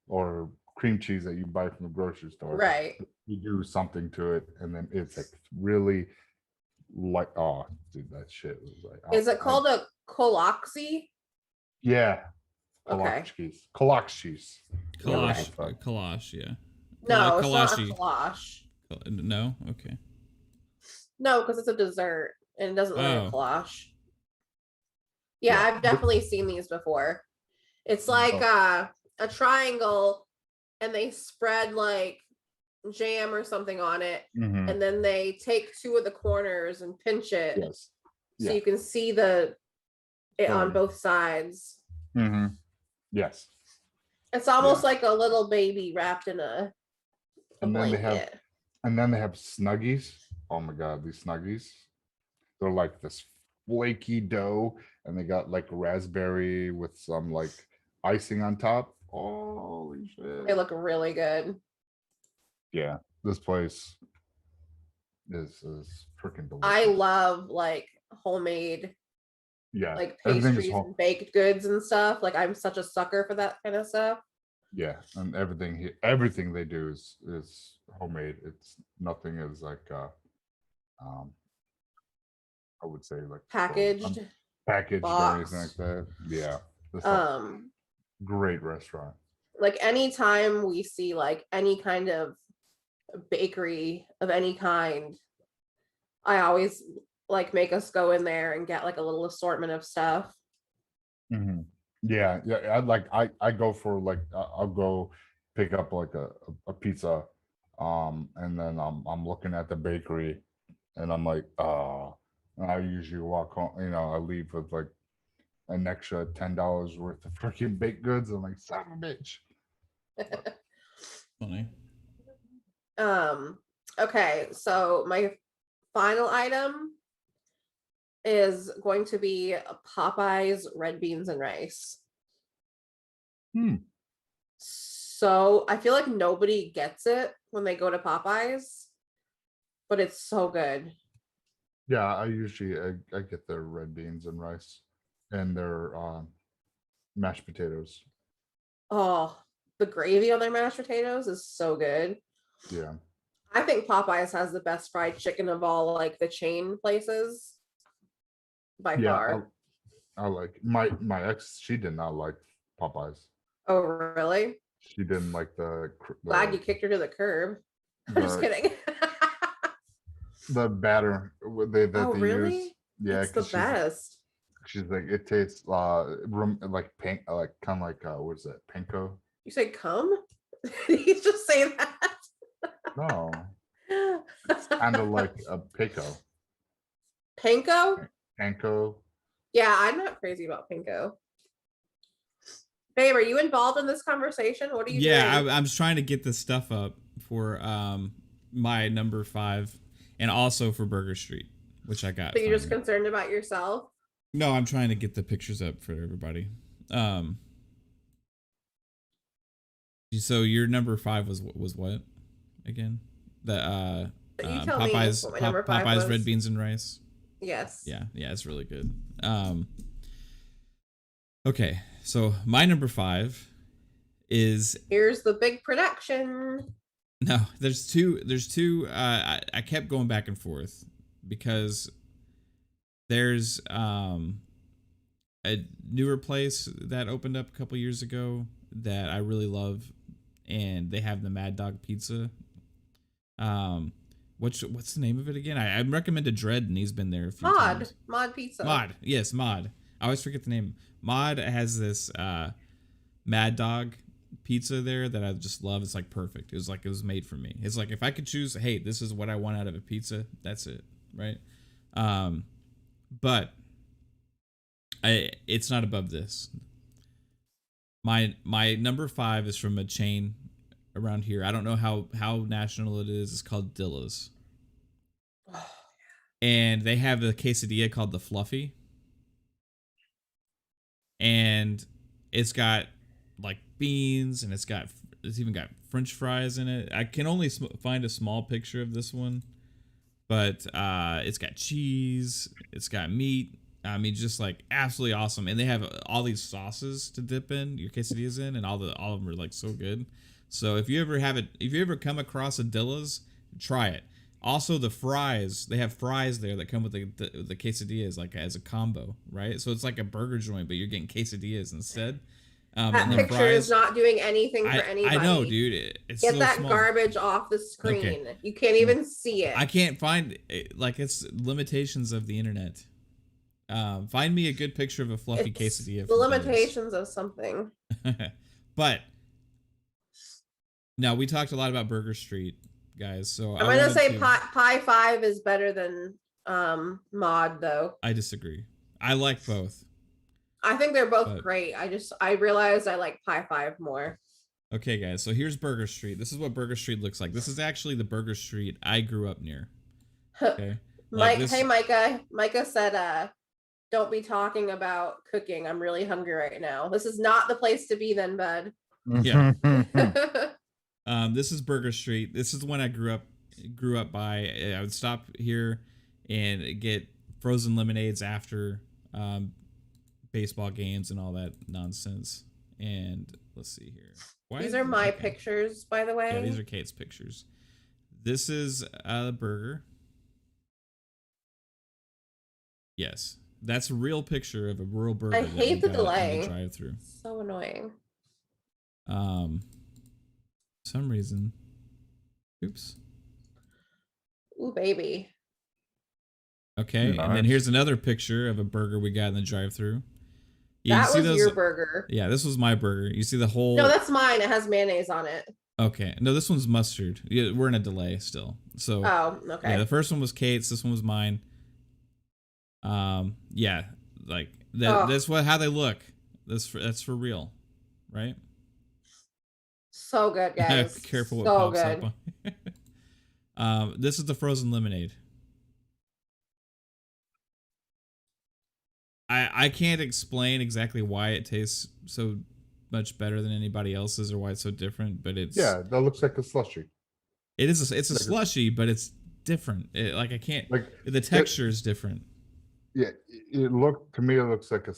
or cream cheese that you buy from the grocery store. Right. You do something to it, and then it's like really like, oh, dude, that shit was like. Is it called a kolaksi? Yeah. Okay. KhAos cheese. KhAos, yeah. No, it's not a kolache. No? Okay. No, because it's a dessert and it doesn't look like a kolache. Yeah, I've definitely seen these before. It's like a triangle, and they spread like jam or something on it, and then they take two of the corners and pinch it, so you can see it on both sides. Yes. It's almost like a little baby wrapped in a blanket. And then they have Snuggies. Oh my god, these Snuggies. They're like this flaky dough, and they got like raspberry with some like icing on top. Holy shit. They look really good. Yeah, this place is freaking delicious. I love like homemade, like pastries and baked goods and stuff. Like I'm such a sucker for that kind of stuff. Yeah, and everything they do is homemade. It's nothing is like I would say like packaged or anything like that. Yeah. Great restaurant. Like anytime we see like any kind of bakery of any kind, I always like make us go in there and get like a little assortment of stuff. Yeah. I go for like I'll go pick up like a pizza, and then I'm looking at the bakery, and I'm like, and I usually walk home. I leave with like an extra $10 worth of freaking baked goods. I'm like, son of a bitch. Funny. Okay, so my final item is going to be Popeye's red beans and rice. So I feel like nobody gets it when they go to Popeye's, but it's so good. Yeah, I usually I get their red beans and rice and their mashed potatoes. Oh, the gravy on their mashed potatoes is so good. Yeah. I think Popeye's has the best fried chicken of all like the chain places by far. I like my ex, she did not like Popeye's. Oh, really? She didn't like the Glad you kicked her to the curb. I'm just kidding. The batter that they really? use. Yeah, it's the best. She's like, it tastes like pink, like kind of like what is that, panko? You say cum? Did you just say that? No. It's kind of like a panko. Panko? Panko. Yeah, I'm not crazy about panko. Babe, are you involved in this conversation? What are you doing? Yeah, I'm just trying to get this stuff up for my number 5 and also for Burger Street, which I got. So you're just concerned about yourself? No, I'm trying to get the pictures up for everybody. So your number 5 was what again? The Popeye's red beans and rice. Yes. Yeah, it's really good. Okay, so my number 5 is, here's the big production. No, there's two. I kept going back and forth because there's a newer place that opened up a couple years ago that I really love, and they have the Mad Dog Pizza. What's the name of it again? I recommended Dread, and he's been there a few times. Mod Pizza. Mod, yes, Mod. I always forget the name. Mod has this Mad Dog pizza there that I just love. It's like perfect. It was made for me. It's like if I could choose, hey, this is what I want out of a pizza, that's it, right? But it's not above this. My number 5 is from a chain around here. I don't know how national it is. It's called Dilla's. And they have a quesadilla called the Fluffy. and it's got like beans, and it's even got French fries in it. I can only find a small picture of this one, but it's got cheese, it's got meat. I mean, just like absolutely awesome. And they have all these sauces to dip in your quesadillas in, and all of them are like so good. So if you ever come across Adilla's, try it. Also, the fries, they have fries there that come with the quesadillas, like as a combo, right? So it's like a burger joint, but you're getting quesadillas instead. That picture fries, is not doing anything for anybody. I know, dude. It's Get so that small. Garbage off the screen. Okay. You can't even see it. I can't find it. Like, it's limitations of the internet. Find me a good picture of a fluffy quesadilla. The limitations of something. But now we talked a lot about Burger Street, guys. So I'm gonna say Pie 5 is better than Mod, though. I disagree. I like both. I think they're both great. I realized I like Pie 5 more. Okay, guys. So here's Burger Street. This is what Burger Street looks like. This is actually the Burger Street I grew up near. Okay. Hey, Micah. Micah said, don't be talking about cooking. I'm really hungry right now. This is not the place to be then, bud. Yeah. This is Burger Street. This is the one I grew up by. I would stop here and get frozen lemonades after baseball games and all that nonsense. And let's see here. These are my pictures, by the way. Yeah, these are Kate's pictures. This is a burger. Yes, that's a real picture of a real burger. I hate the delay. Drive-through. So annoying. Some reason. Oops. Ooh, baby. Okay, nice. And then here's another picture of a burger we got in the drive-through. Yeah, that was your burger. Yeah, this was my burger. You see the whole... No, that's mine. It has mayonnaise on it. Okay. No, this one's mustard. Yeah, we're in a delay still. So. Oh, okay. Yeah, the first one was Kate's. This one was mine. Yeah, like that's how they look. That's for real, right? So good, guys. Be careful what so pops good. up. This is the frozen lemonade. I can't explain exactly why it tastes so much better than anybody else's or why it's so different, but it's that looks like a slushie. It's a slushie, but it's different. I can't the texture is different. Yeah, it looks like a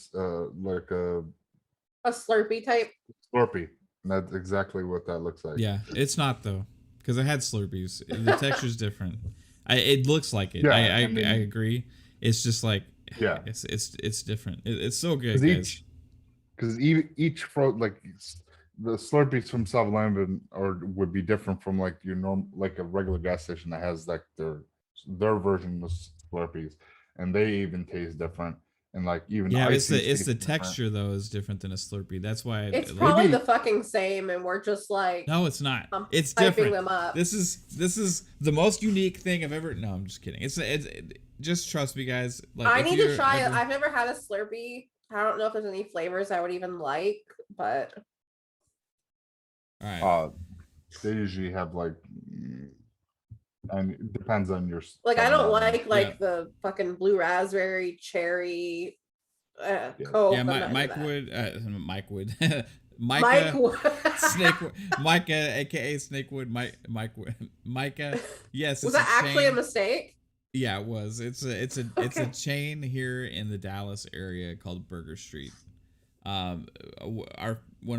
Slurpee type. Slurpee. That's exactly what that looks like. Yeah, it's not though, because I had Slurpees. The texture's different. It looks like it. Yeah, I agree. It's just like it's different. It's so good, guys. Because each the Slurpees from 7-Eleven would be different from like your a regular gas station that has like their version of Slurpees. And they even taste different, and it's the texture though is different than a Slurpee. That's why it's probably the fucking same, and we're just like no, it's not. It's different. Them up. This is the most unique thing I've ever. No, I'm just kidding. It's just trust me, guys. I need to try it. I've never had a Slurpee. I don't know if there's any flavors I would even like, but all right. They usually have and it depends on your I don't like the fucking blue raspberry cherry Coke. Yeah, Mike Wood Snakewood Micah aka Snakewood Micah. Yes, was that actually a mistake? Yeah, it was. It's a chain here in the Dallas area called Burger Street. One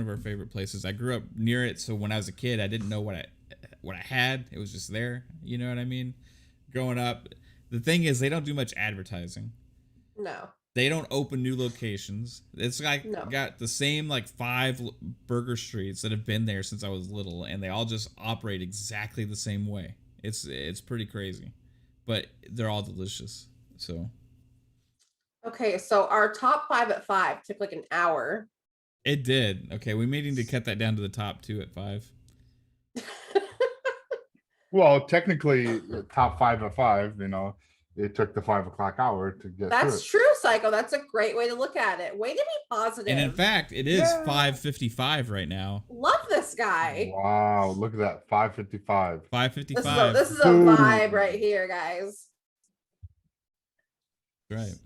of our favorite places. I grew up near it, so when I was a kid I didn't know what I had. It was just there. You know what I mean? Growing up, the thing is they don't do much advertising. No. They don't open new locations. It's got the same 5 burger streets that have been there since I was little, and they all just operate exactly the same way. It's pretty crazy, but they're all delicious. So. Okay, so our top 5 at 5 took an hour. It did. Okay, we may need to cut that down to the top 2 at 5. Well, technically, top 5 at 5. It took the 5 o'clock hour to get. That's true, Psycho. That's a great way to look at it. Way to be positive. And in fact, it is 5:55 right now. Love this guy. Wow, look at that, 5:55. 5:55. This is a vibe right here, guys. Right.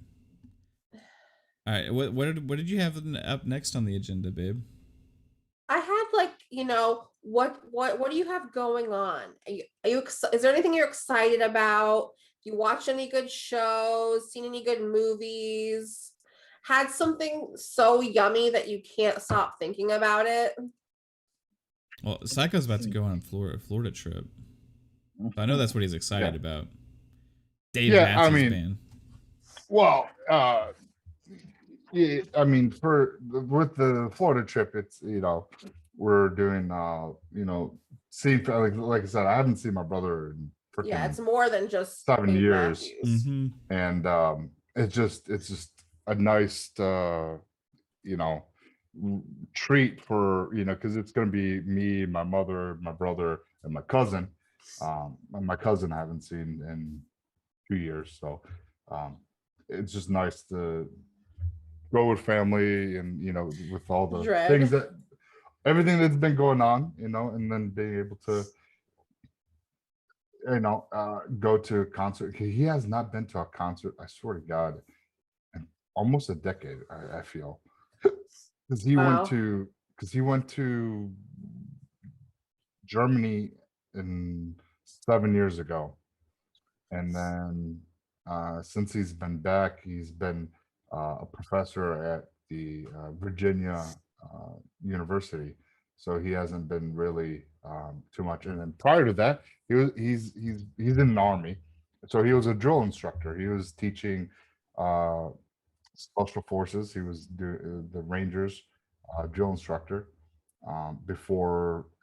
All right, what did you have up next on the agenda, babe? I had like, what do you have going on? Is there anything you're excited about? You watch any good shows, seen any good movies? Had something so yummy that you can't stop thinking about it? Well, Psycho's about to go on a Florida trip. So I know that's what he's excited about. Dave Matthews Band. Well, yeah, I mean, with the Florida trip, it's we're doing see, like I said, I haven't seen my brother in it's more than just 7 years, and it's just a nice treat for because it's going to be me, my mother, my brother, and my cousin. And my cousin I haven't seen in 2 years, so it's just nice to go with family and with all the things everything that's been going on, and then being able to go to a concert. He has not been to a concert, I swear to God, in almost a decade. I feel because he went to Germany 7 years ago, and then since he's been back, he's been a professor at the Virginia University, so he hasn't been really too much. And then prior to that, he's in the Army, so he was a drill instructor. He was teaching special forces. He was the Rangers drill instructor.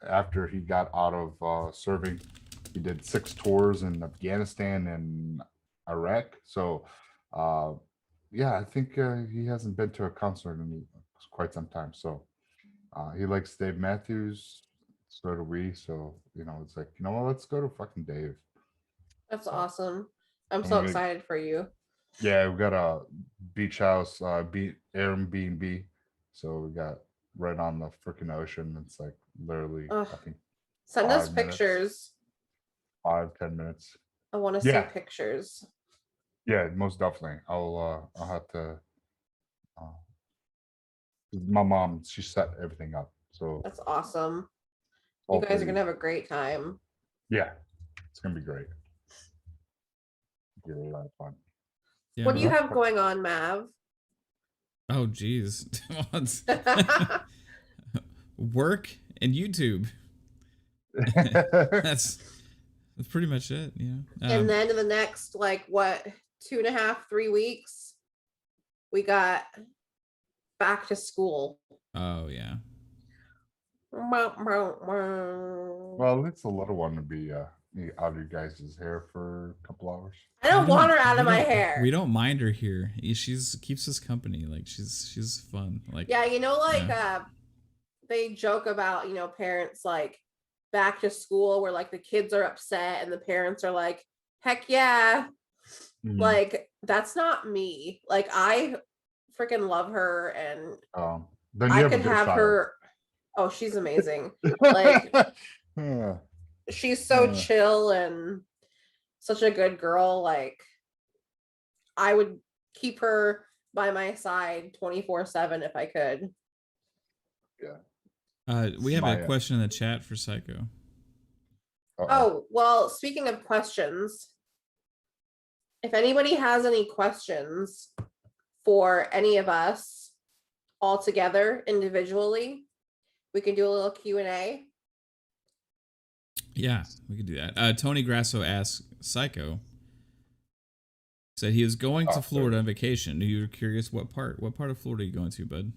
After he got out of serving, he did 6 tours in Afghanistan and Iraq. So I think he hasn't been to a concert in quite some time. So he likes Dave Matthews, so do we. So it's like, what, let's go to fucking Dave. That's awesome. I'm so excited for you. Yeah, we got a beach house, Airbnb, so we got right on the freaking ocean. It's like literally, I think, send us pictures. 5-10 minutes. I want to see pictures. Yeah, most definitely. I'll have to. My mom, she set everything up, so that's awesome. You guys are gonna have a great time. Yeah, it's gonna be great. Be a lot of fun. Yeah, what do you have going on, Mav? Oh, geez. Work and YouTube. That's pretty much it. Yeah. And then in the next, 2.5-3 weeks, we got back to school. Oh yeah. Well, it's a little one to be out of you guys' hair for a couple hours. I don't want her out of my hair. We don't mind her here. She's keeps us company. Like she's fun. Like they joke about parents back to school where the kids are upset and the parents are like, heck yeah. Mm-hmm. That's not me. I freaking love her, and I could have her. Oh, she's amazing. She's so chill and such a good girl. I would keep her by my side 24/7 if I could. Yeah. We have a question in the chat for Psycho. Oh, well, speaking of questions, if anybody has any questions for any of us all together individually, we can do a little Q&A. Yeah, we could do that. Tony Grasso asked Psycho, said he was going to Florida on vacation. You were curious what part of Florida are you going to, bud?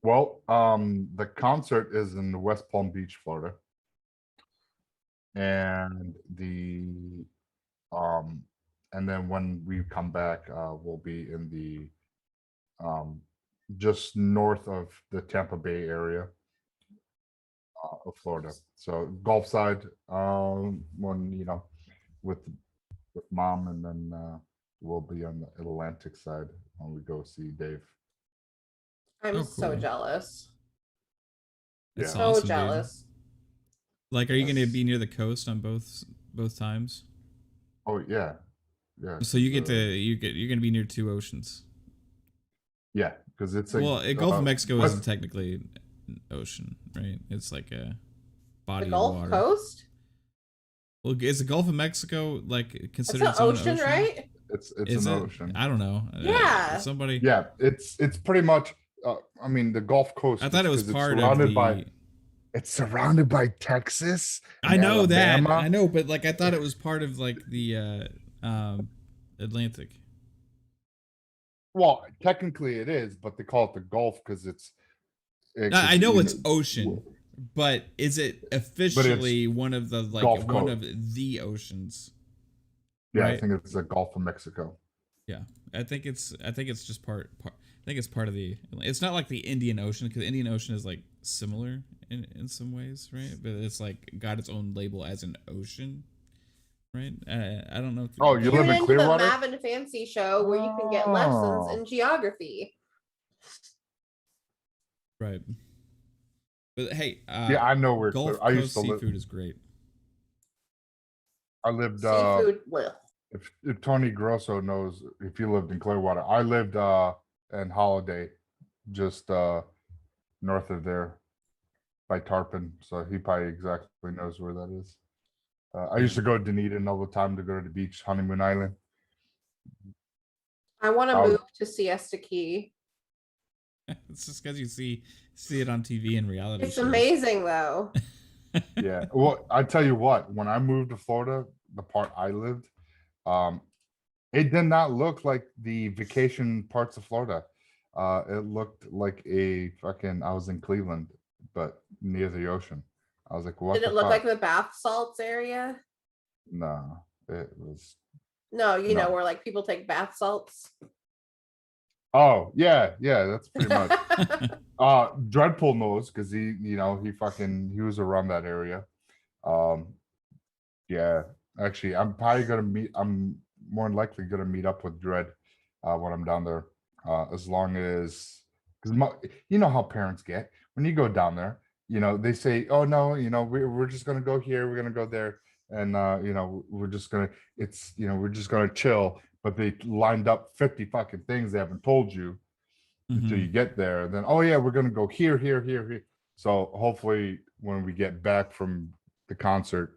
Well, the concert is in West Palm Beach, Florida. And and then when we come back, we'll be in the just north of the Tampa Bay area of Florida. So Gulf side, with mom, and then we'll be on the Atlantic side when we go see Dave. I'm so jealous. That's so awesome, jealous. Dude. Are you going to be near the coast on both times? Oh yeah, yeah. So you get you're going to be near 2 oceans. Yeah, because it's a Gulf of Mexico isn't technically an ocean, right? It's like a body the Gulf of water. Coast. Well, is the Gulf of Mexico like considered It's an its own ocean, right? It's Is an it? ocean. I don't know. Yeah. Somebody. Yeah, it's pretty much. I mean, the Gulf Coast. I thought it was part of the. It's surrounded by Texas. I know Alabama. that. I know, but like I thought it was part of like the Atlantic. Well, technically it is, but they call it the Gulf because I know it's ocean, but is it officially one of the like one of the oceans? Yeah, right? I think it's the Gulf of Mexico. Yeah, I think it's just part. I think it's part of the. It's not like the Indian Ocean because the Indian Ocean is like similar in some ways, right? But it's like got its own label as an ocean, right? I don't know. If you live in Clearwater? The Mav Fancy Show where you can get lessons in geography. Right. But hey, yeah, I know where Gulf I Coast seafood is great. I lived seafood. If Tony Grosso knows, if he lived in Clearwater, I lived in Holiday, just north of there by Tarpon, so he probably exactly knows where that is. I used to go to Dunedin all the time to go to the beach, Honeymoon Island. I want to move to Siesta Key. It's just because you see it on TV in reality. It's amazing though. Yeah, well, I tell you what, when I moved to Florida, the part I lived, it did not look like the vacation parts of Florida. It looked like a fucking. I was in Cleveland, but near the ocean. I was like, what? Did it look like the bath salts area? No, it was. No, you know where like people take bath salts. Oh yeah, that's pretty much. Dreadpool knows because he was around that area. Yeah, actually, I'm more than likely gonna meet up with Dread when I'm down there. As long as, because you know how parents get when you go down there. They say, oh no, we're just gonna go here, we're gonna go there, and we're just gonna chill. But they lined up 50 fucking things they haven't told you until you get there. And then, oh yeah, we're gonna go here. So hopefully when we get back from the concert,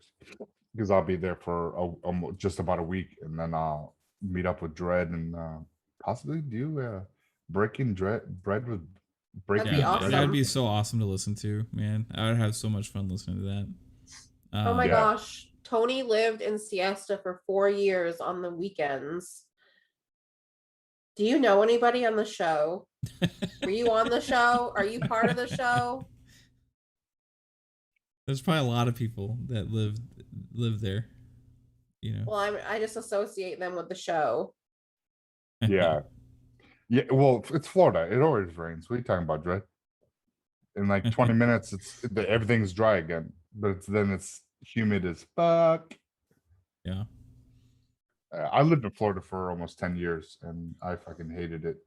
because I'll be there for just about a week, and then I'll meet up with Dread and possibly do breaking bread with breaking. That'd be awesome. That'd be so awesome to listen to, man. I would have so much fun listening to that. Oh my gosh. Tony lived in Siesta for 4 years on the weekends. Do you know anybody on the show? Were you on the show? Are you part of the show? There's probably a lot of people that live there. Well, I just associate them with the show. Yeah. Well, it's Florida. It always rains. What are you talking about, Dre? In like 20 minutes, everything's dry again. But then it's humid as fuck. Yeah. I lived in Florida for almost 10 years and I fucking hated it.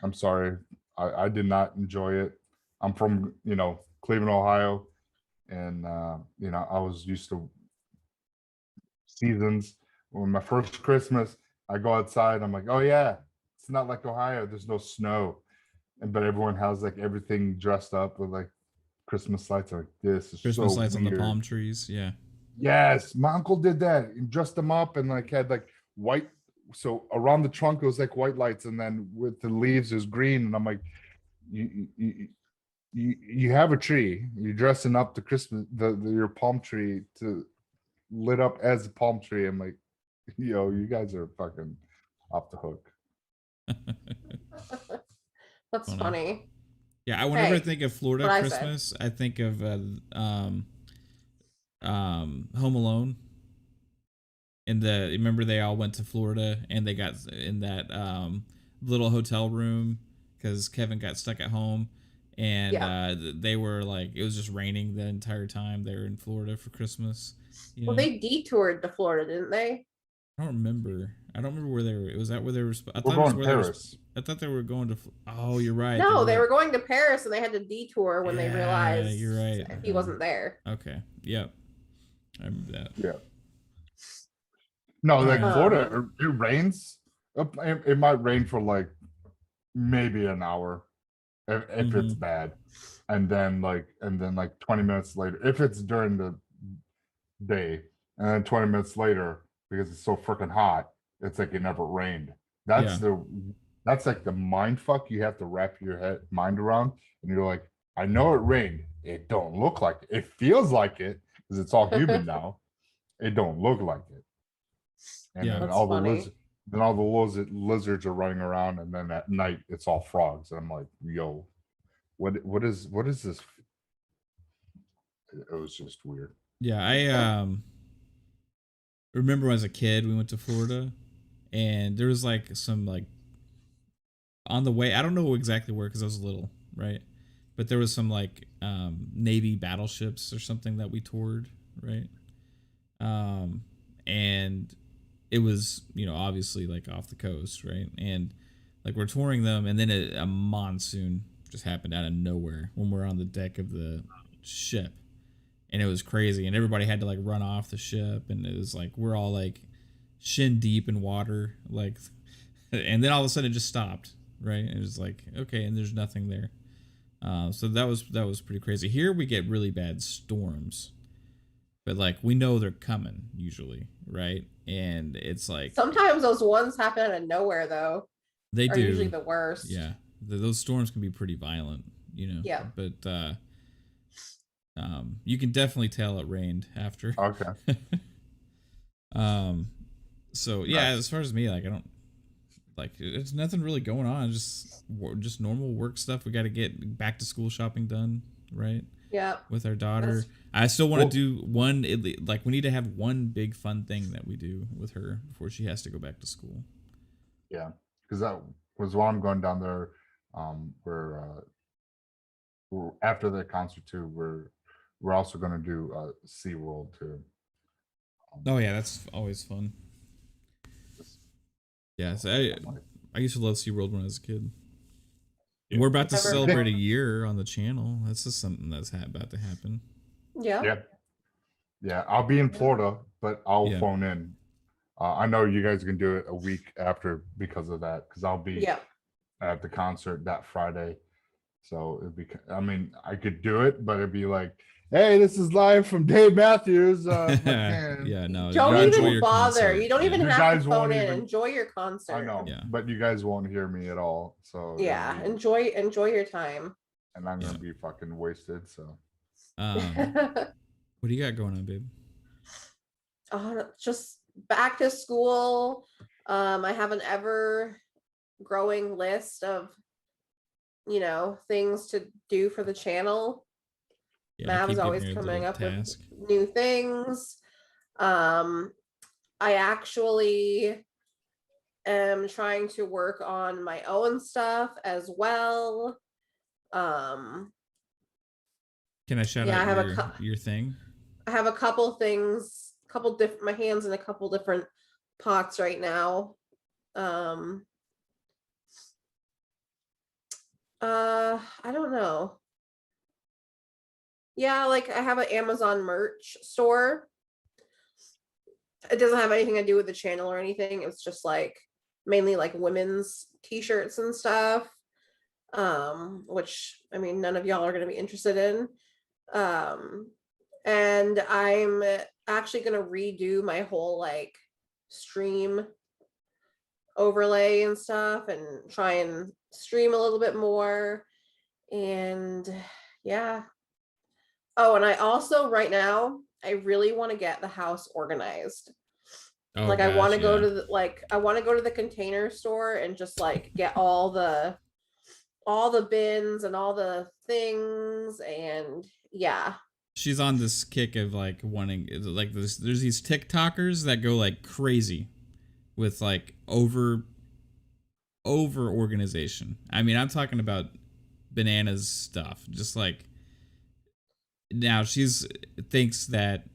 I'm sorry. I did not enjoy it. I'm from, Cleveland, Ohio. And, I was used to seasons. When my first Christmas, I go outside. I'm like, oh yeah, it's not like Ohio. There's no snow. But everyone has like everything dressed up with like Christmas lights. Like, this is Christmas so lights weird. on the palm trees. Yeah. Yes, my uncle did that. He dressed them up and like had like white. So around the trunk it was like white lights, and then with the leaves it was green. And I'm like, you have a tree. You're dressing up the Christmas your palm tree to lit up as a palm tree. I'm like, you guys are fucking off the hook. That's funny. Yeah, whenever I think of Florida Christmas, I think of Home Alone. And remember they all went to Florida and they got in that little hotel room because Kevin got stuck at home, and they were like, it was just raining the entire time they were in Florida for Christmas. Well, they detoured to Florida, didn't they? I don't remember where they were. Was that where they were? I thought it was where Paris. I thought they were going to. Oh, you're right. No, they were going to Paris, and they had to detour when they realized you're right. He wasn't there. Okay. Yep. I remember that. Yeah. No, like Florida, it rains. It might rain for like, maybe an hour if it's bad, and then like 20 minutes later if it's during the day, and then 20 minutes later because it's so freaking hot, it's like it never rained. That's like the mind fuck you have to wrap your mind around, and you're like, I know it rained, it don't look like it, it feels like it because it's all humid now, it don't look like it. And then all the lizards are running around, and then at night it's all frogs, and I'm like, yo, what is this? It was just weird. Yeah, I remember when I was a kid, we went to Florida, and there was like some like on the way, I don't know exactly where because I was little, right? But there was some like Navy battleships or something that we toured, right? And it was, obviously like off the coast, right? And like we're touring them, and then a monsoon just happened out of nowhere when we're on the deck of the ship. And it was crazy, and everybody had to like run off the ship, and it was like we're all like shin deep in water, like, and then all of a sudden it just stopped, right? And it was like, okay, and there's nothing there. So that was pretty crazy. Here we get really bad storms, but like we know they're coming usually, right? And it's like sometimes those ones happen out of nowhere though. They do usually the worst. Yeah, those storms can be pretty violent, Yeah. But you can definitely tell it rained after. Okay. So yeah, as far as me, like I don't like it's nothing really going on. Just normal work stuff. We got to get back to school shopping done, right? Yeah. With our daughter, I still want to do one. Like we need to have one big fun thing that we do with her before she has to go back to school. Yeah, because that was while I'm going down there. We're after the concert too. We're also going to do SeaWorld too. Oh yeah, that's always fun. Yeah, so I used to love SeaWorld when I was a kid. Yeah. We're about to celebrate a year on the channel. That's just something that's about to happen. Yeah. Yeah. I'll be in Florida, but I'll phone in. I know you guys can do it a week after because of that, because I'll be at the concert that Friday. So it'd be, I mean, I could do it, but it'd be like, hey, this is live from Dave Matthews. Yeah, no. Don't even bother. You don't even have to phone in. Enjoy your concert. I know, but you guys won't hear me at all. So yeah, enjoy your time. And I'm gonna be fucking wasted. So, what do you got going on, babe? Just back to school. I have an ever growing list of things to do for the channel. Mav's always coming up with new things. I actually am trying to work on my own stuff as well. Can I shout out your thing? I have a couple things, my hands in a couple different pots right now. I don't know. Yeah, like I have an Amazon merch store. It doesn't have anything to do with the channel or anything. It's just like mainly like women's t-shirts and stuff. Which I mean, none of y'all are going to be interested in. And I'm actually going to redo my whole like stream overlay and stuff and try and stream a little bit more. And yeah. Oh, and I also right now I really want to get the house organized. I want to go to the Container Store and just like get all the bins and all the things, and yeah. She's on this kick of like wanting like there's these TikTokers that go like crazy with like over organization. I mean, I'm talking about bananas stuff. Just like now thinks that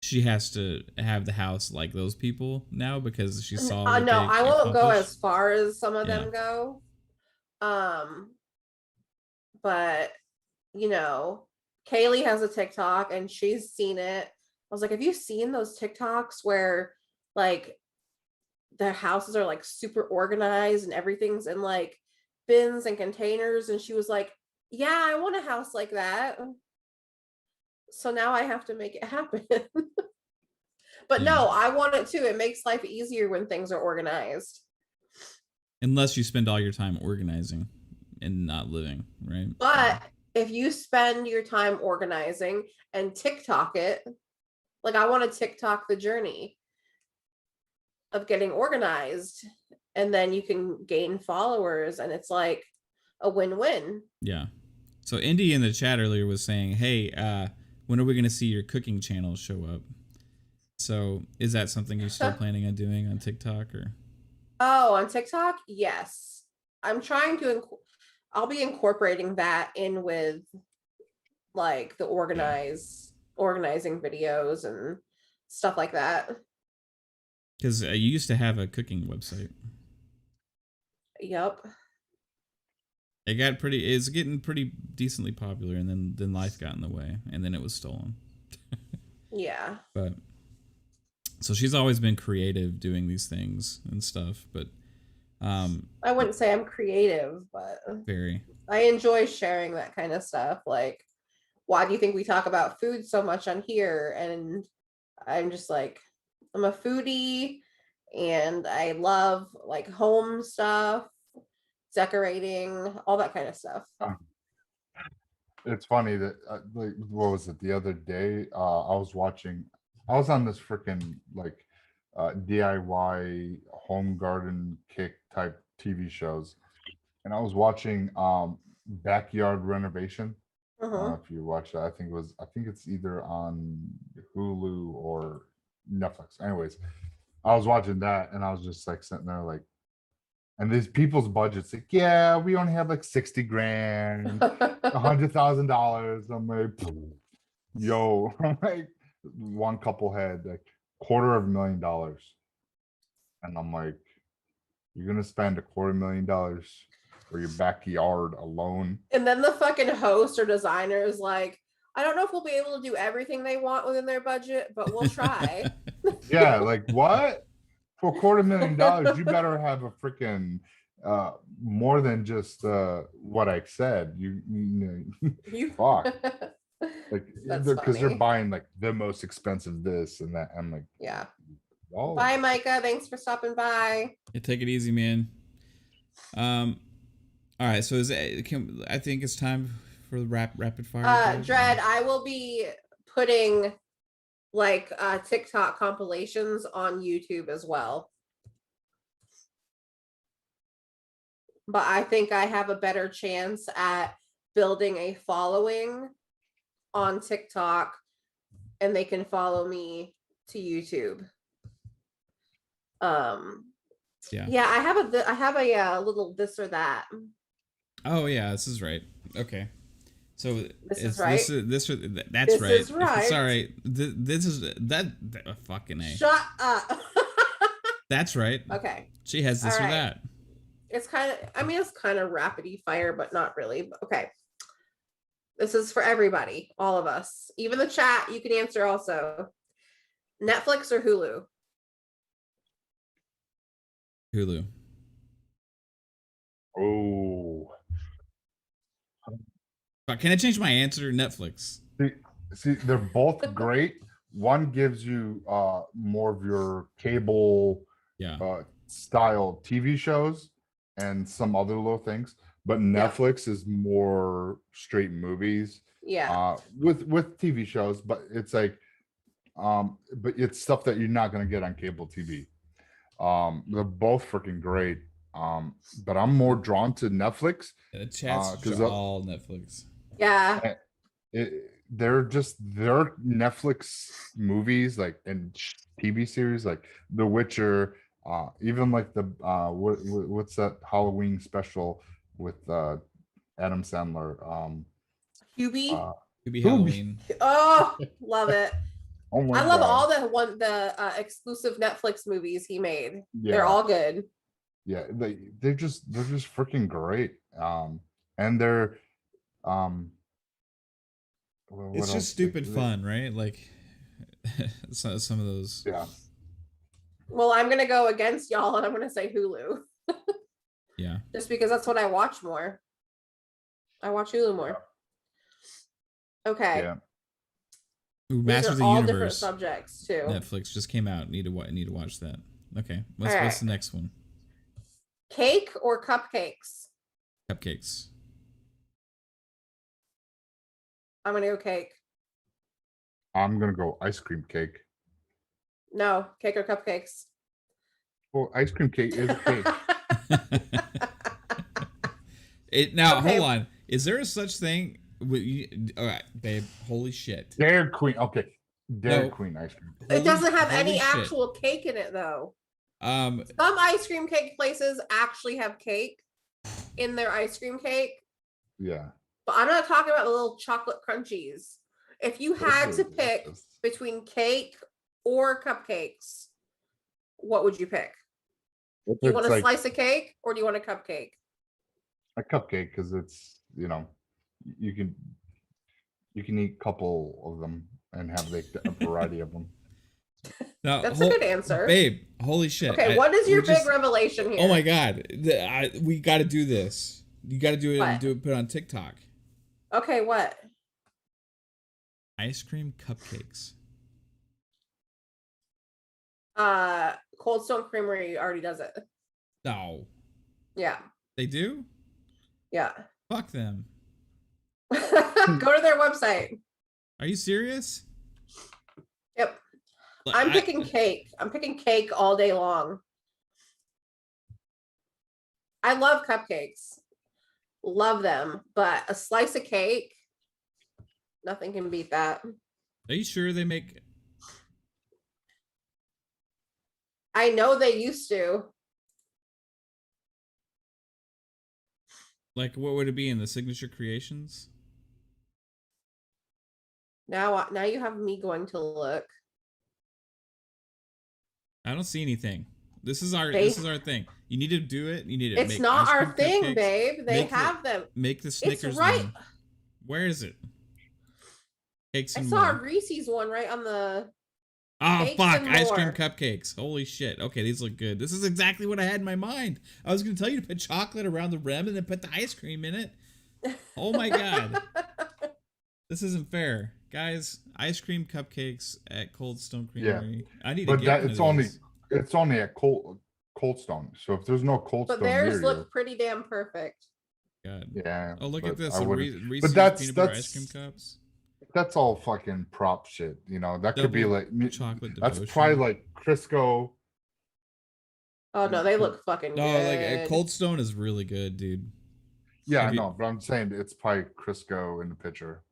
she has to have the house like those people now because she saw no, I won't go as far as some of them go. But Kaylee has a TikTok and she's seen it. I was like, have you seen those TikToks where like their houses are like super organized and everything's in like bins and containers, and she was like, yeah, I want a house like that. So now I have to make it happen. But no, I want it too. It makes life easier when things are organized. Unless you spend all your time organizing and not living, right? But if you spend your time organizing and TikTok it, like I want to TikTok the journey of getting organized, and then you can gain followers, and it's like a win-win. Yeah. So Indy in the chat earlier was saying, hey, when are we going to see your cooking channel show up? So is that something you're still planning on doing on TikTok or? Oh, on TikTok? Yes. I'm trying to, I'll be incorporating that in with like the organizing videos and stuff like that. Because you used to have a cooking website. Yep. It's getting pretty decently popular, and then life got in the way, and then it was stolen. Yeah. But so she's always been creative doing these things and stuff, but I wouldn't say I'm creative, but very. I enjoy sharing that kind of stuff. Like, why do you think we talk about food so much on here? And I'm just like, I'm a foodie, and I love like home stuff, decorating, all that kind of stuff. It's funny that like, what was it the other day? I was on this freaking like DIY home garden kick type TV shows, and I was watching Backyard Renovation. I don't know if you watch that. I think it's either on Hulu or Netflix. Anyways, I was watching that, and I was just like sitting there like, and these people's budgets like, yeah, we only have like 60 grand, $100,000. I'm like, yo, I'm like, one couple had like $250,000, and I'm like, you're gonna spend $250,000 for your backyard alone? And then the fucking host or designer is like, I don't know if we'll be able to do everything they want within their budget, but we'll try. Yeah, like what? For $250,000, you better have a freaking more than just what I said. You fuck. Like, because they're buying like the most expensive this and that. I'm like, yeah. Oh. Bye, Micah. Thanks for stopping by. Yeah, take it easy, man. All right, so I think it's time for the rapid fire. Dread, I will be putting like TikTok compilations on YouTube as well. But I think I have a better chance at building a following on TikTok, and they can follow me to YouTube. Yeah, I have a little this or that. Oh yeah, this is right. Okay. So this is right. That's right. This is right. Sorry. This is that fucking A. Shut up. That's right. Okay. She has this or that. It's kind of, I mean, it's kind of rapidy fire, but not really. But okay. This is for everybody, all of us. Even the chat, you can answer also. Netflix or Hulu? Hulu. Oh. Can I change my answer? Netflix. See, they're both great. One gives you more of your cable style TV shows and some other little things, but Netflix is more straight movies. Yeah. With TV shows, but it's like but it's stuff that you're not going to get on cable TV. They're both freaking great. But I'm more drawn to Netflix. The chat's all Netflix. Yeah. They're Netflix movies, like, and TV series like The Witcher, even like the what's that Halloween special with Adam Sandler? Hubie. Hubie Halloween. Oh, love it. Oh my I love God. all the exclusive Netflix movies he made. Yeah. They're all good. Yeah, they're just freaking great. And they're it's just stupid fun, right? Like some of those. Yeah. Well, I'm gonna go against y'all, and I'm gonna say Hulu. Yeah. Just because that's what I watch more. I watch Hulu more. Okay. Yeah. Ooh, These Masters are of the all Universe. different subjects too. Netflix just came out. Need to watch that. Okay. What's the next one? Cake or cupcakes? Cupcakes. I'm gonna go cake. I'm gonna go ice cream cake. No, cake or cupcakes. Well, ice cream cake is cake. Hold on. Is there a such thing? All right, babe. Holy shit. Dairy Queen. Okay. Dairy Queen ice cream. It doesn't have any actual cake in it though. Some ice cream cake places actually have cake in their ice cream cake. Yeah. But I'm not talking about the little chocolate crunchies. If you had to pick between cake or cupcakes, what would you pick? Do you want a slice of cake or do you want a cupcake? A cupcake, because it's, you know, you can eat a couple of them and have a variety of them. Now, that's a good answer, babe. Holy shit. Okay, what is your big revelation here? Oh my god, we got to do this. You got to do it and put it on TikTok. Okay, what? Ice cream cupcakes. Cold Stone Creamery already does it. No. Yeah. They do? Yeah. Fuck them. Go to their website. Are you serious? Yep. I'm picking cake. I'm picking cake all day long. I love cupcakes. Love them, but a slice of cake, nothing can beat that. Are you sure they make? I know they used to. Like, what would it be in the Signature Creations? Now you have me going to look. I don't see anything. This is our thing. You need to do it. You need to. It's not our thing, babe. They have them. Make the Snickers. It's right. One. Where is it? Cakes and I saw more. a Reese's one right on the. Oh fuck! Ice cream cupcakes. Holy shit. Okay, these look good. This is exactly what I had in my mind. I was gonna tell you to put chocolate around the rim and then put the ice cream in it. Oh my god. This isn't fair, guys. Ice cream cupcakes at Cold Stone Creamery. Yeah. I need to get it's only at Cold Stone. So if there's no Cold Stone, but theirs look pretty damn perfect. God. Yeah. Oh, look at this. Reese's peanut butter ice cream cups. That's all fucking prop shit, you know. That could be like chocolate. That's probably like Crisco. Oh no, they look fucking good. Like Cold Stone is really good, dude. Yeah, I know, but I'm saying it's probably Crisco in the picture.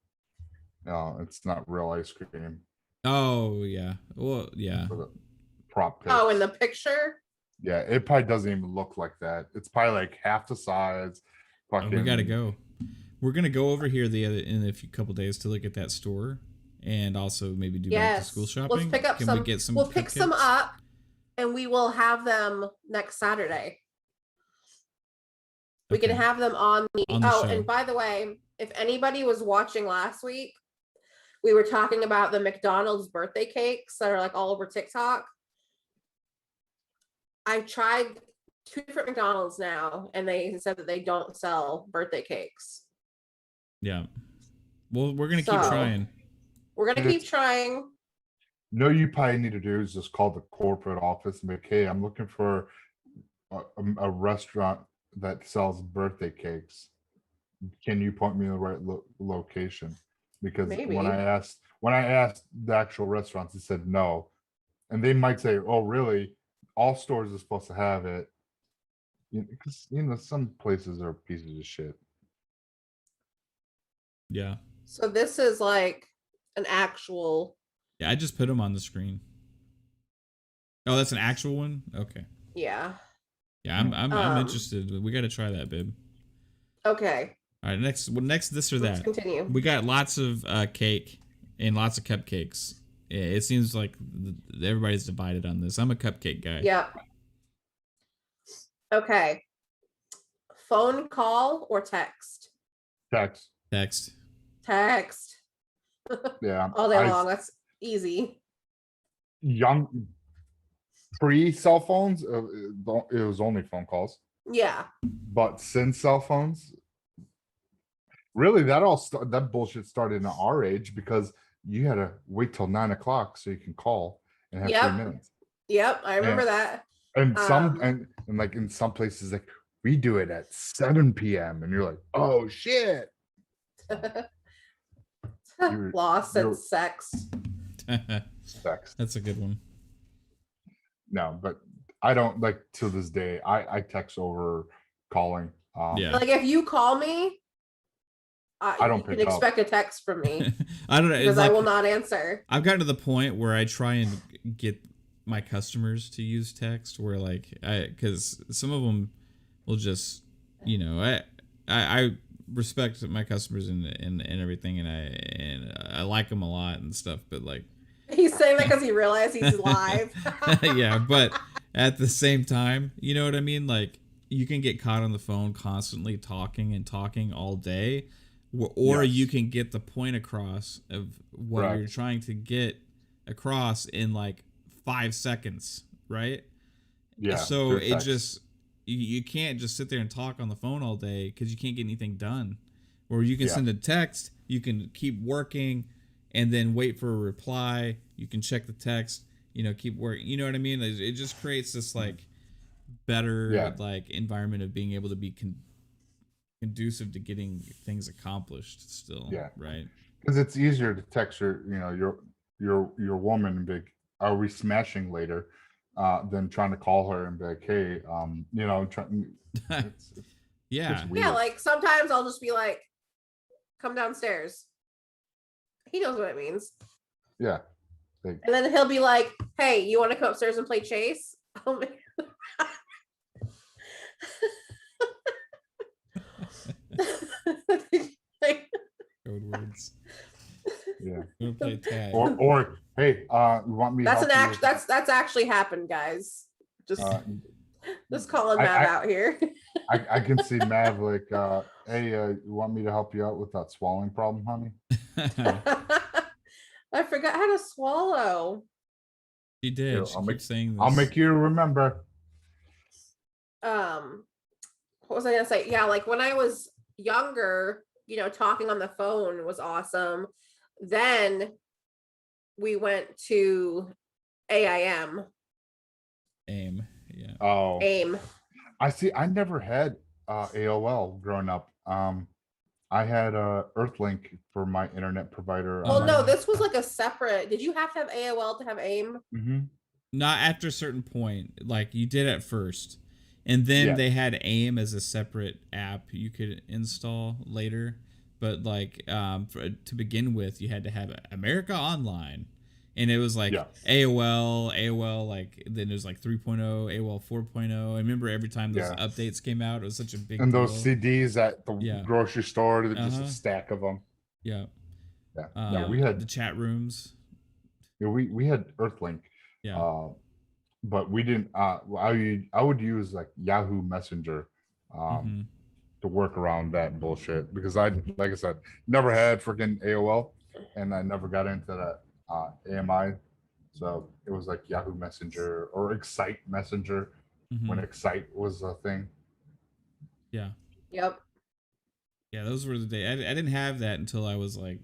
No, it's not real ice cream. Oh yeah, well yeah. Prop picks. Oh, in the picture. Yeah, it probably doesn't even look like that. It's probably like half the size. Fucking... Oh, we gotta go. We're gonna go over here in a couple days to look at that store, and also maybe do back to school shopping. Let's pick up some. We'll pick some up, and we will have them next Saturday. We can have them on the show. And by the way, if anybody was watching last week, we were talking about the McDonald's birthday cakes that are like all over TikTok. I tried 2 different McDonald's now, and they said that they don't sell birthday cakes. Yeah. Well, we're going to keep trying. We're going to keep trying. No, you probably need to do is just call the corporate office and be like, hey, I'm looking for a restaurant that sells birthday cakes. Can you point me in the right location? Because when I asked the actual restaurants, they said no. And they might say, oh, really? All stores are supposed to have it. Because, some places are pieces of shit. Yeah. So this is like an actual. Yeah, I just put them on the screen. Oh, that's an actual one? Okay. Yeah. Yeah, I'm interested. We got to try that, babe. Okay. All right, next this or that. Let's continue. We got lots of cake and lots of cupcakes. Yeah, it seems like everybody's divided on this. I'm a cupcake guy. Yep. Okay. Phone call or text? Text. Yeah. All day long. That's easy. Pre-cell phones, it was only phone calls. Yeah. But since cell phones, really, that bullshit started in our age because you had to wait till 9 o'clock so you can call and have 3 minutes. Yep, I remember that. And like in some places, like we do it at 7 p.m. and you're like, oh shit. Lost and sex. Sex. That's a good one. No, but I don't like to this day. I text over calling. Like if you call me, I don't you can expect a text from me. I don't know because I will not answer. I've gotten to the point where I try and get my customers to use text, where like because some of them will just, you know, I respect my customers and everything, and I like them a lot and stuff, but like he's saying that because he realized he's live. Yeah, but at the same time, you know what I mean? Like you can get caught on the phone constantly talking all day, or you can get the point across of what you're trying to get across in like 5 seconds, right? Yeah. So it just you can't just sit there and talk on the phone all day because you can't get anything done. Or you can send a text, you can keep working, and then wait for a reply. You can check the text, you know, keep working. You know what I mean? It just creates this like better like environment of being able to be conducive to getting things accomplished still. Yeah. Right. Because it's easier to text your woman and be like, are we smashing later? Than trying to call her and be like, hey, you know, yeah. Yeah, like sometimes I'll just be like, come downstairs. He knows what it means. Yeah. And then he'll be like, hey, you want to come upstairs and play chase? Oh, Code words. Yeah. We'll play tag. Or hey, you want me? That's actually happened, guys. Just calling Mav out here. I can see Mav like, hey, you want me to help you out with that swallowing problem, honey? I forgot how to swallow. She did. Here, she keeps saying this. I'll make you remember. What was I gonna say? Yeah, like when I was younger, you know, talking on the phone was awesome. Then we went to AIM. AIM, yeah. Oh, AIM. I see. I never had AOL growing up. I had Earthlink for my internet provider. Well, no, this was like a separate. Did you have to have AOL to have AIM? Mm-hmm. Not after a certain point. Like you did at first, and then they had AIM as a separate app you could install later. But like to begin with, you had to have America Online, and it was like AOL, like then it was like 3.0, AOL 4.0. I remember every time those updates came out, it was such a big and deal. those CDs at the grocery store, just a stack of them. Yeah. We had the chat rooms. Yeah, we had Earthlink. Yeah. But we didn't. I would use like Yahoo Messenger. To work around that bullshit, because like I said, never had freaking AOL, and I never got into that AMI, so it was like Yahoo Messenger or Excite Messenger when Excite was a thing. Yeah. Yep. Yeah, those were the days. I didn't have that until I was like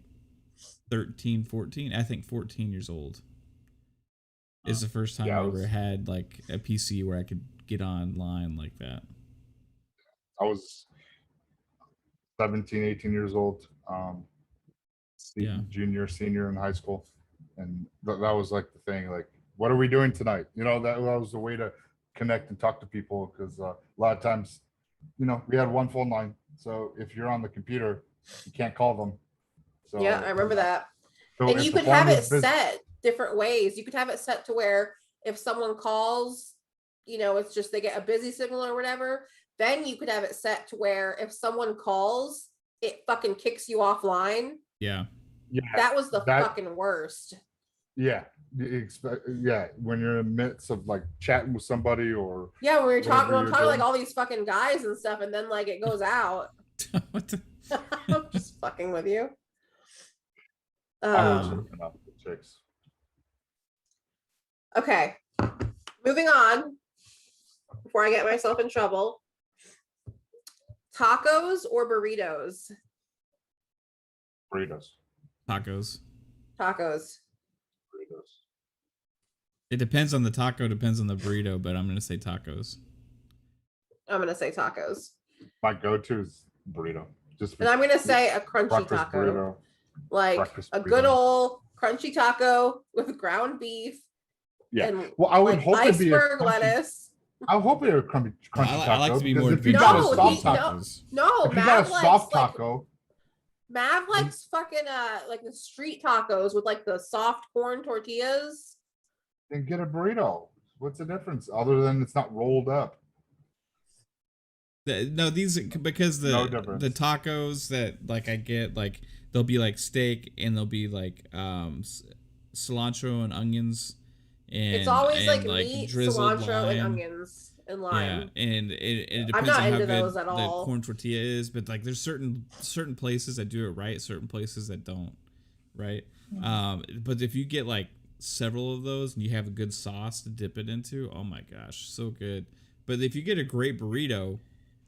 13, 14. I think 14 years old is the first time I ever had like a PC where I could get online like that. I was 17, 18 years old, junior, senior in high school. And that was like the thing, like, what are we doing tonight? You know, that was the way to connect and talk to people, because a lot of times, you know, we had one phone line. So if you're on the computer, you can't call them. So, yeah, I remember that. So and you could have it set different ways. You could have it set to where if someone calls, you know, it's just they get a busy signal or whatever. Then you could have it set to where if someone calls, it fucking kicks you offline. Yeah. That was the fucking worst. Yeah. When you're in the midst of like chatting with somebody or when we're talking like all these fucking guys and stuff, and then like it goes out. What the? I'm just fucking with you. I was looking up the chicks. Okay. Moving on before I get myself in trouble. Tacos or burritos? Burritos. Tacos. Tacos. Burritos. It depends on the taco, depends on the burrito, but I'm gonna say tacos. I'm gonna say tacos. My go-to is burrito. And I'm gonna say a crunchy taco. Burrito. Like a good old crunchy taco with ground beef. Yeah. And well, I would like hope it'd be iceberg lettuce. I hope it would crunchy taco. I like to be more if you got a soft adventurous. taco, No, if you Mav got a likes, soft like, taco, Mav likes fucking like the street tacos with like the soft corn tortillas. then get a burrito. What's the difference other than it's not rolled up? No, these because the tacos that like I get, like they'll be like steak and they'll be like cilantro and onions, and it's always like meat, drizzled cilantro, lime. and onions and lime. Yeah, and it depends I'm not on how into good those at the all. corn tortilla is, but like there's certain places that do it right, certain places that don't, right? But if you get like several of those and you have a good sauce to dip it into, oh my gosh, so good. But if you get a great burrito,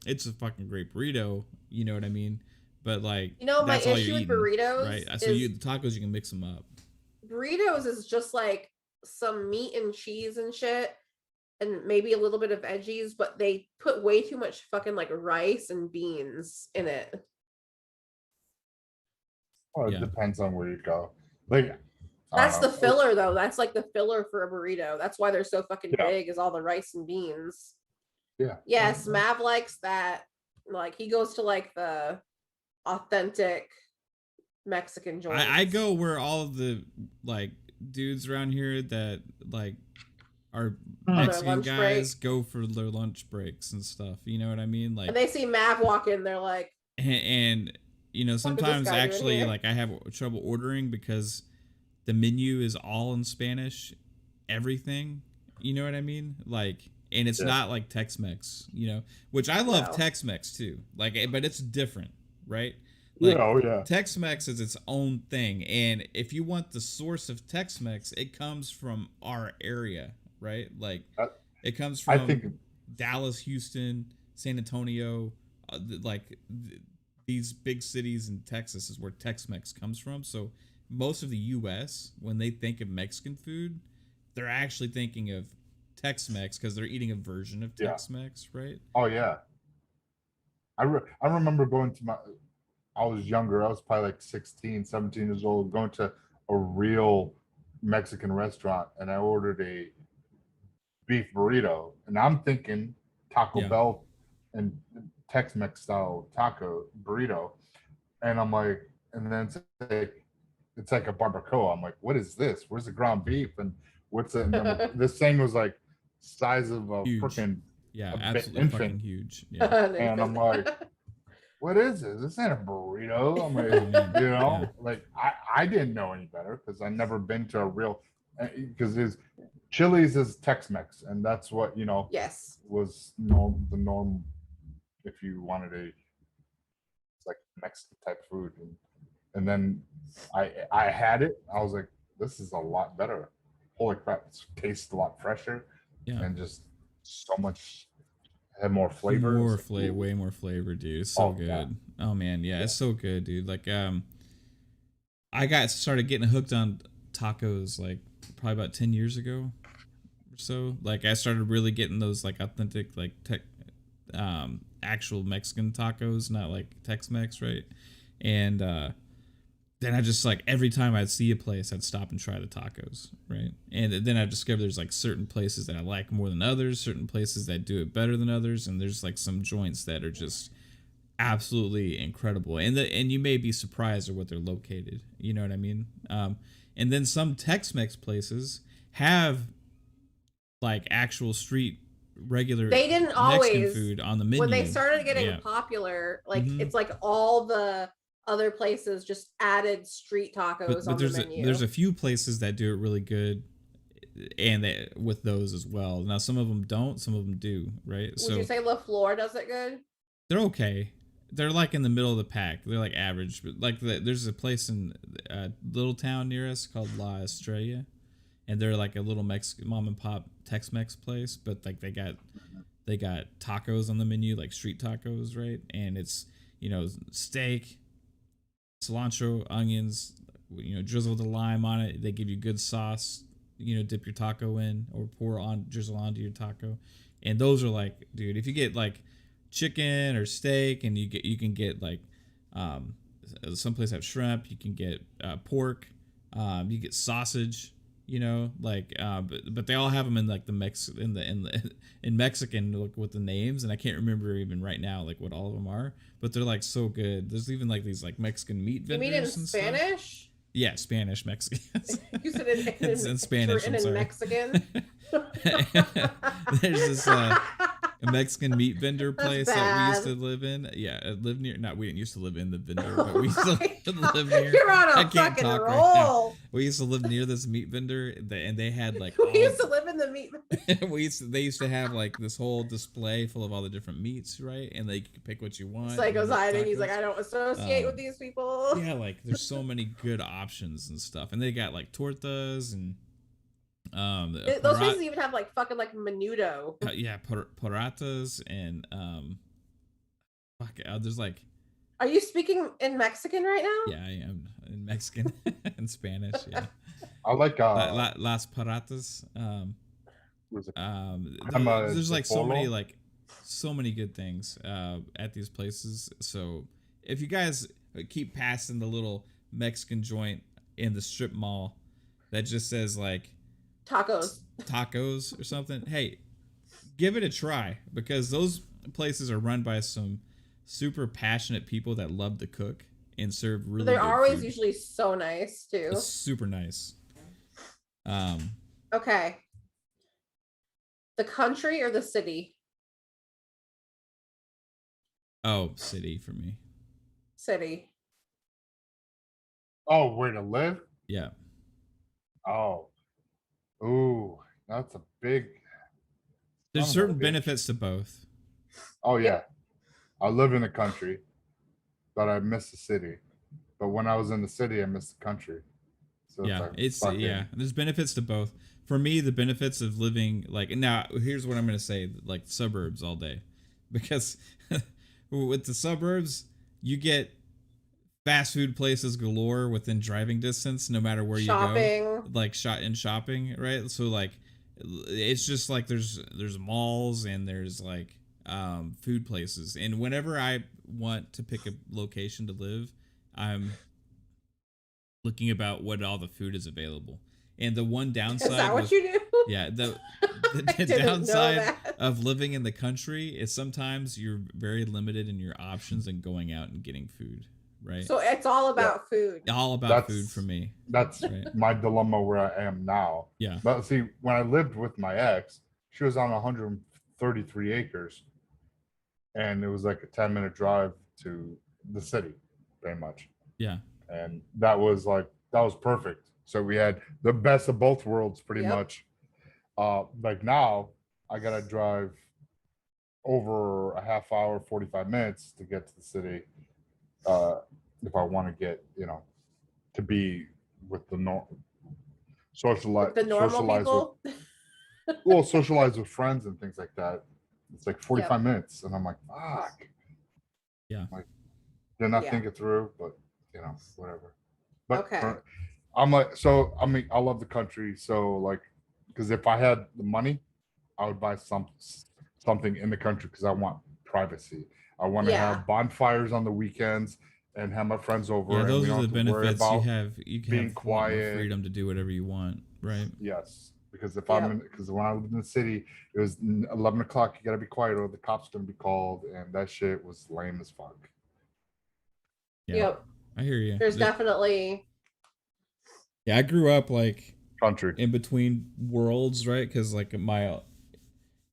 it's a fucking great burrito, you know what I mean? But like, my issue with burritos, right? So the tacos, you can mix them up. Burritos is just like some meat and cheese and shit, and maybe a little bit of veggies, but they put way too much fucking like rice and beans in it. Well, it depends on where you go. Like, that's the filler though. That's like the filler for a burrito. That's why they're so fucking big, is all the rice and beans. Yeah. Yes, Mav likes that. Like he goes to like the authentic Mexican joints. I go where all of the like dudes around here that like are Mexican guys go for their lunch breaks and stuff. You know what I mean? Like, and they see Mav walk in, they're like, and you know, sometimes actually like I have trouble ordering because the menu is all in Spanish, everything. You know what I mean? Like, and it's not like Tex-Mex, you know, which I love Tex-Mex too. Like, but it's different, right? Like, Tex-Mex is its own thing, and if you want the source of Tex-Mex, it comes from our area, right? Like, it comes from Dallas, Houston, San Antonio, these big cities in Texas is where Tex-Mex comes from. So most of the U.S., when they think of Mexican food, they're actually thinking of Tex-Mex because they're eating a version of Tex-Mex, right? Oh yeah. I remember going to I was younger. I was probably like 16, 17 years old, going to a real Mexican restaurant, and I ordered a beef burrito, and I'm thinking Taco Bell and Tex-Mex style taco burrito, and I'm like, and then it's like a barbacoa. I'm like, what is this? Where's the ground beef? And what's it? And this thing was like size of a freaking absolutely infant. Fucking huge. And I'm like, what is this? This ain't a burrito. I'm like, you know, like I didn't know any better because I never been to a real, because Chili's is Tex-Mex, and that's what, you know, was the norm if you wanted it's like Mexican type food. And then I had it. I was like, this is a lot better. Holy crap, it tastes a lot fresher and just so much, had more flavor. Way more flavor, dude. It's so good. Yeah. Oh man, it's so good, dude. Like I started getting hooked on tacos like probably about 10 years ago or so. Like I started really getting those like authentic like actual Mexican tacos, not like Tex-Mex, right? And then I just like every time I'd see a place, I'd stop and try the tacos, right? And then I discovered there's like certain places that I like more than others, certain places that do it better than others, and there's like some joints that are just absolutely incredible. And you may be surprised at what they're located. You know what I mean? And then some Tex-Mex places have like actual street regular they didn't Mexican always food on the menu. When they started getting popular, like it's like all the other places just added street tacos on the menu. There's a few places that do it really good, and with those as well. Now some of them don't, some of them do, right? Would you say La Flor does it good? They're okay. They're like in the middle of the pack. They're like average, but like there's a place in a little town near us called La Estrella, and they're like a little Mexican mom and pop Tex-Mex place, but like they got They got tacos on the menu, like street tacos, right? And it's, you know, steak, cilantro, onions, you know, drizzle the lime on it. They give you good sauce, you know, dip your taco in or drizzle onto your taco. And those are like, dude, if you get like chicken or steak, and you can get like some place have shrimp, you can get pork, you get sausage, you know, like but they all have them in like in Mexican, look, with the names, and I can't remember even right now like what all of them are, but they're like so good. There's even like these like Mexican meat vendors. You mean in and Spanish? Stuff. Yeah, Spanish, Mexican. You said in Spanish. And in Mexican. There's this a Mexican meat vendor place that we used to live in. Yeah, live near. Not we didn't used to live in the vendor, but we used to live near. You're on a fucking roll. Right, we used to live near this meat vendor, and they had like. We used to live in the meat vendor. They used to have like this whole display full of all the different meats, right? And they could pick what you want. Psycho's hiding. He's like, I don't associate with these people. Yeah, like there's so many good options and stuff, and they got like tortas and. Those places even have like fucking like menudo. Yeah, paratas and there's like. Are you speaking in Mexican right now? Yeah, I am in Mexican and Spanish. Yeah, I like las paratas. There's like so many good things at these places. So if you guys keep passing the little Mexican joint in the strip mall that just says like. Tacos or something, hey, give it a try, because those places are run by some super passionate people that love to cook and serve really they're good always food. Usually so nice too. It's super nice. Okay, the country or the city? Oh, city for me. City. Oh, where to live? Yeah. Oh. Ooh, that's a big. There's certain benefits to both. Oh yeah, I live in the country, but I miss the city. But when I was in the city, I missed the country. So yeah, there's benefits to both. For me, the benefits of living like now. Here's what I'm gonna say: like suburbs all day, because with the suburbs, you get fast food places galore within driving distance, no matter where you go. Like shopping, right? So like, it's just like there's malls and there's like food places, and whenever I want to pick a location to live, I'm looking about what all the food is available. And the one downside is that what you do? Yeah, the downside of living in the country is sometimes you're very limited in your options and going out and getting food. Right. So it's all about food. All about food for me. That's right. My dilemma where I am now. Yeah. But see, when I lived with my ex, she was on 133 acres. And it was like a 10-minute drive to the city, pretty much. Yeah. And that was perfect. So we had the best of both worlds, pretty much. Like now, I gotta drive over a half hour, 45 minutes to get to the city. If I want to get, to be with the socialize with friends and things like that. It's like 45 minutes, and I'm like, fuck. Yeah. Like, did not think it through, but whatever. But okay. I love the country. So like, because if I had the money, I would buy something in the country because I want privacy. I want to have bonfires on the weekends and have my friends over. Yeah, those are the benefits you have. You can being have quiet, freedom to do whatever you want, right? Yes, because because when I lived in the city, it was 11 o'clock. You gotta be quiet, or the cops gonna be called, and that shit was lame as fuck. Yeah, yep. I hear you. There's definitely. Yeah, I grew up like country in between worlds, right? Because like my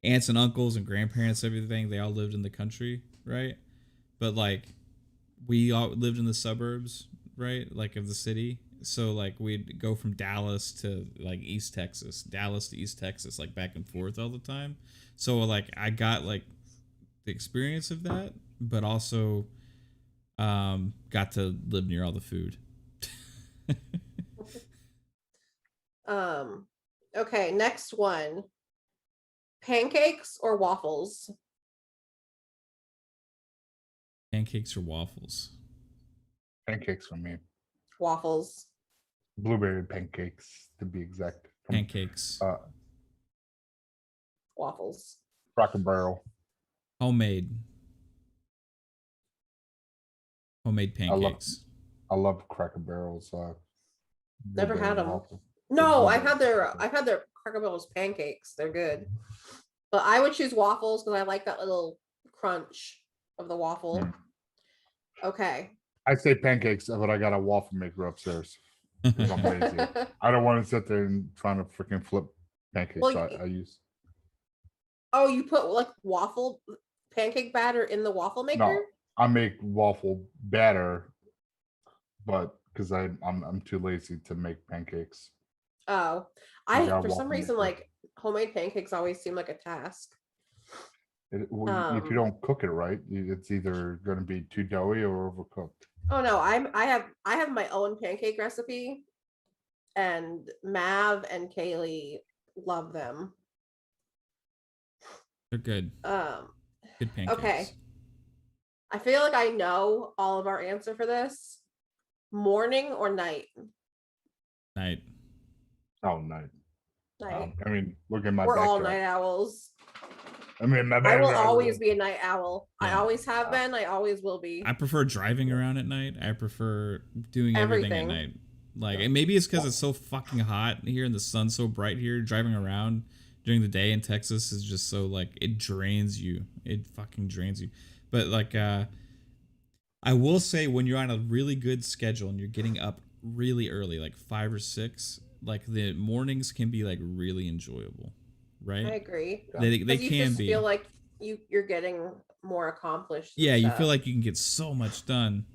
aunts and uncles and grandparents, everything, they all lived in the country, right? But like we all lived in the suburbs, right? Like of the city. So like we'd go from Dallas to like East Texas, like back and forth all the time. So like I got like the experience of that, but also got to live near all the food. Okay, next one. Pancakes or waffles? Pancakes or waffles? Pancakes for me. Waffles. Blueberry pancakes, to be exact. Pancakes. Waffles. Cracker Barrel. Homemade pancakes. I love Cracker Barrels. Never had them. waffle. No, I've had their Cracker Barrel's pancakes. They're good. But I would choose waffles because I like that little crunch of the waffle. Mm. Okay. I say pancakes, but I got a waffle maker upstairs. 'Cause I'm lazy. I don't want to sit there and trying to freaking flip pancakes. Well, So I use. Oh, you put like waffle pancake batter in the waffle maker? No, I make waffle batter, but because I'm too lazy to make pancakes. Oh, I got for some waffle reason, maker. like homemade pancakes always seem like a task. If you don't cook it right, it's either going to be too doughy or overcooked. Oh no, I have my own pancake recipe, and Mav and Kaylee love them. They're good. Good pancakes. Okay. I feel like I know all of our answer for this. Morning or night? Night. Oh, night. Night. I mean, look at my We're all backyard. night owls. I mean, my I will backyard always is- be a night owl. I Yeah. always have been. I always will be. I prefer driving around at night. I prefer doing everything at Everything. night. Like, and maybe it's because it's so fucking hot here and the sun's so bright here. Driving around during the day in Texas is just so like it drains you. It fucking drains you. But like, I will say when you're on a really good schedule and you're getting up really early, like 5 or 6, like the mornings can be like really enjoyable, right? I agree. They 'Cause you can just be. feel like you're getting more accomplished. and Yeah, you stuff. feel like you can get so much done.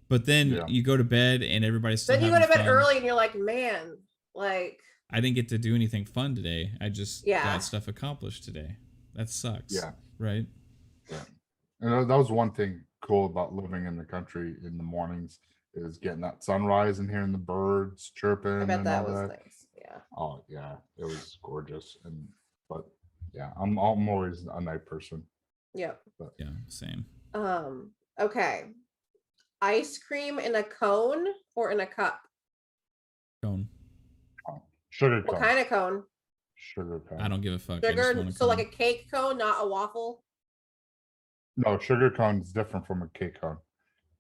But then Yeah. you go to bed and everybody's still Then you go to having bed fun. early and you're like, man, like I didn't get to do anything fun today. I just Yeah. got stuff accomplished today. That sucks. Yeah. Right? And that was one thing cool about living in the country in the mornings is getting that sunrise and hearing the birds chirping. I bet and that all was that. nice. Yeah. Oh yeah, it was gorgeous. But yeah, I'm always a night person. Yep. Yeah, same. Okay. Ice cream in a cone or in a cup? Cone. Sugar cone. What kind of cone? Sugar cone. I don't give a fuck. I just Sugar. want a So like a cone. cake cone, not a waffle. No, sugar cone is different from a cake cone.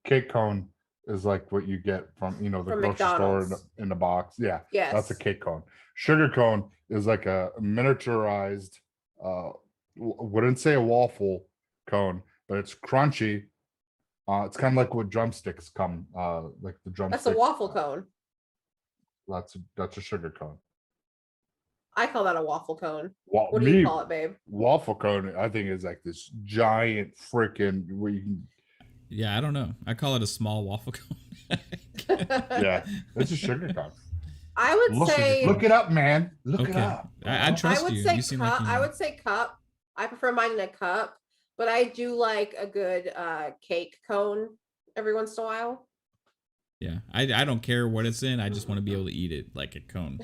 Cake cone is like what you get from the From grocery store McDonald's. in the box. Yeah, Yes. that's a cake cone. Sugar cone is like a miniaturized. Wouldn't say a waffle cone, but it's crunchy. It's kind of like what drumsticks come. Like the drumstick. That's a waffle cone. That's a sugar cone. I call that a waffle cone. Well, What do you call it, babe? Waffle cone, I think, is like this giant freaking where you can. Yeah, I don't know. I call it a small waffle cone. Yeah, it's a sugar cone. I would say Look it up, man. Look it Okay. up. I I trust would you. say You seem cup. like you I know. would say cup. I prefer mine in a cup, but I do like a good cake cone every once in a while. Yeah. I don't care what it's in. I just want to be able to eat it like a cone.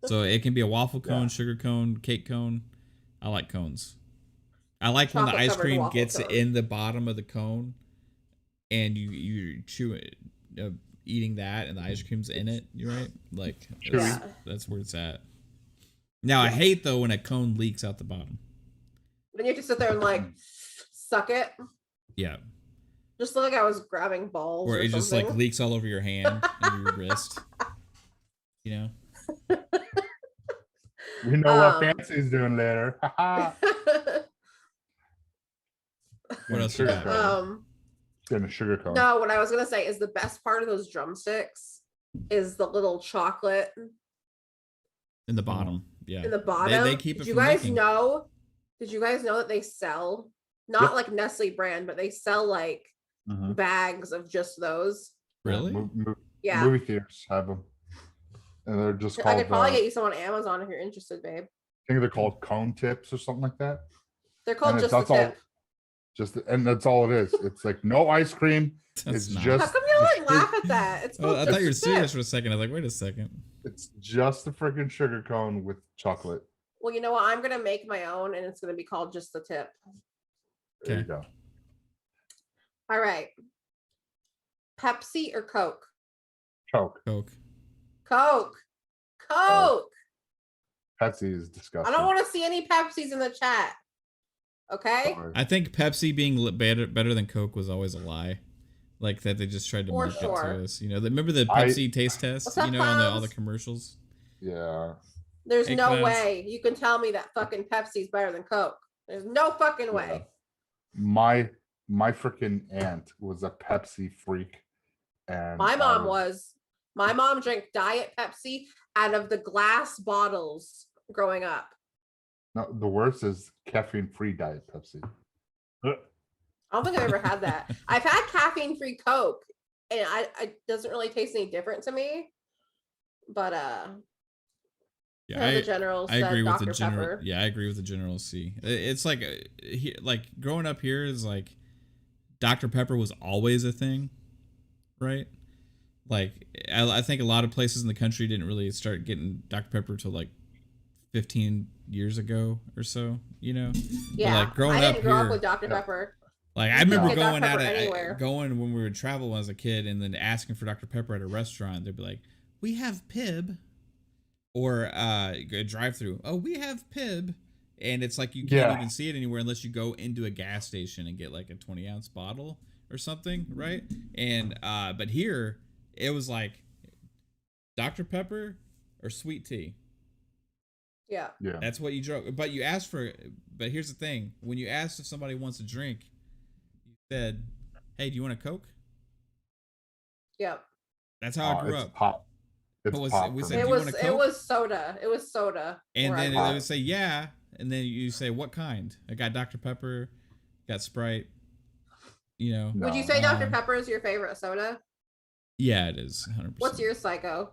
So it can be a waffle cone, Yeah. sugar cone, cake cone. I like cones. I like when the Chocolate ice covered cream waffle gets cone. in the bottom of the cone and you chew it, eating that and the ice cream's in it. You right? Like Yeah. that's where it's at. Now I hate though when a cone leaks out the bottom. Then you have to sit there and like suck it. Yeah. Just look like I was grabbing balls. Or Or it just like something. leaks all over your hand and your wrist. You know? We know what Um, Fancy's doing later. What else you got? In a sugar cone. No, what I was gonna say is the best part of those drumsticks is the little chocolate In the bottom. Yeah. in the bottom. They keep it Did you from guys leaking. know? Did you guys know that they sell not Yep. like Nestle brand, but they sell like Mhm. bags of just those? Really? Yeah. Movie theaters have them, and they're just I called. could probably get you some on Amazon if you're interested, babe. I think they're called cone tips or something like that. They're called And just the that's all. tip. And that's all it is. It's like no ice cream. That's It's not. just- How come you like laugh at that? It's Oh, called I just thought you were the serious tip. for a second. I was like, wait a second. It's just a freaking sugar cone with chocolate. Well, you know what? I'm gonna make my own, and it's gonna be called Just the Tip. There you go. All right. Pepsi or Coke? Coke. Coke. Pepsi is disgusting. I don't want to see any Pepsis in the chat. Okay. Sorry. I think Pepsi being better than Coke was always a lie. Like that they just tried to market to us. You know, remember the Pepsi taste test? Up, you know, on all the commercials. Yeah. There's Hey, no Clowns. way you can tell me that fucking Pepsi's better than Coke. There's no fucking way. My freaking aunt was a Pepsi freak, and My mom was. My mom drank Diet Pepsi out of the glass bottles growing up. No, the worst is caffeine-free Diet Pepsi. I don't think I've ever had that. I've had caffeine-free Coke, and it doesn't really taste any different to me. But Yeah, the general I said agree with Dr. the general. Pepper. Yeah, I agree with the general C. It's like growing up here is like Dr. Pepper was always a thing, right? Like I think a lot of places in the country didn't really start getting Dr. Pepper till like 15 years ago or so, you know? Yeah, but like growing I up didn't grow here, up with Dr. Pepper. like I remember get Dr. going Pepper out anywhere. going when we would travel as a kid and then asking for Dr. Pepper at a restaurant. They'd be like, "We have Pib," or a drive-through. "Oh, we have Pib," and it's like you can't even see it anywhere unless you go into a gas station and get like a 20-ounce bottle or something, right? And but here it was like Dr. Pepper or sweet tea. Yeah. That's what you drove. But you asked for. But here's the thing: when you asked if somebody wants a drink, you said, "Hey, do you want a Coke?" Yep. That's how I grew up. Pop. It's pop. We said, It "Do you want a Coke?" was soda. It was soda. And then I they would say, "Yeah," and then you say, "What kind?" I got Dr. Pepper, got Sprite. You know. Would you say Dr. Pepper is your favorite soda? Yeah, it is 100%. What's your Psycho?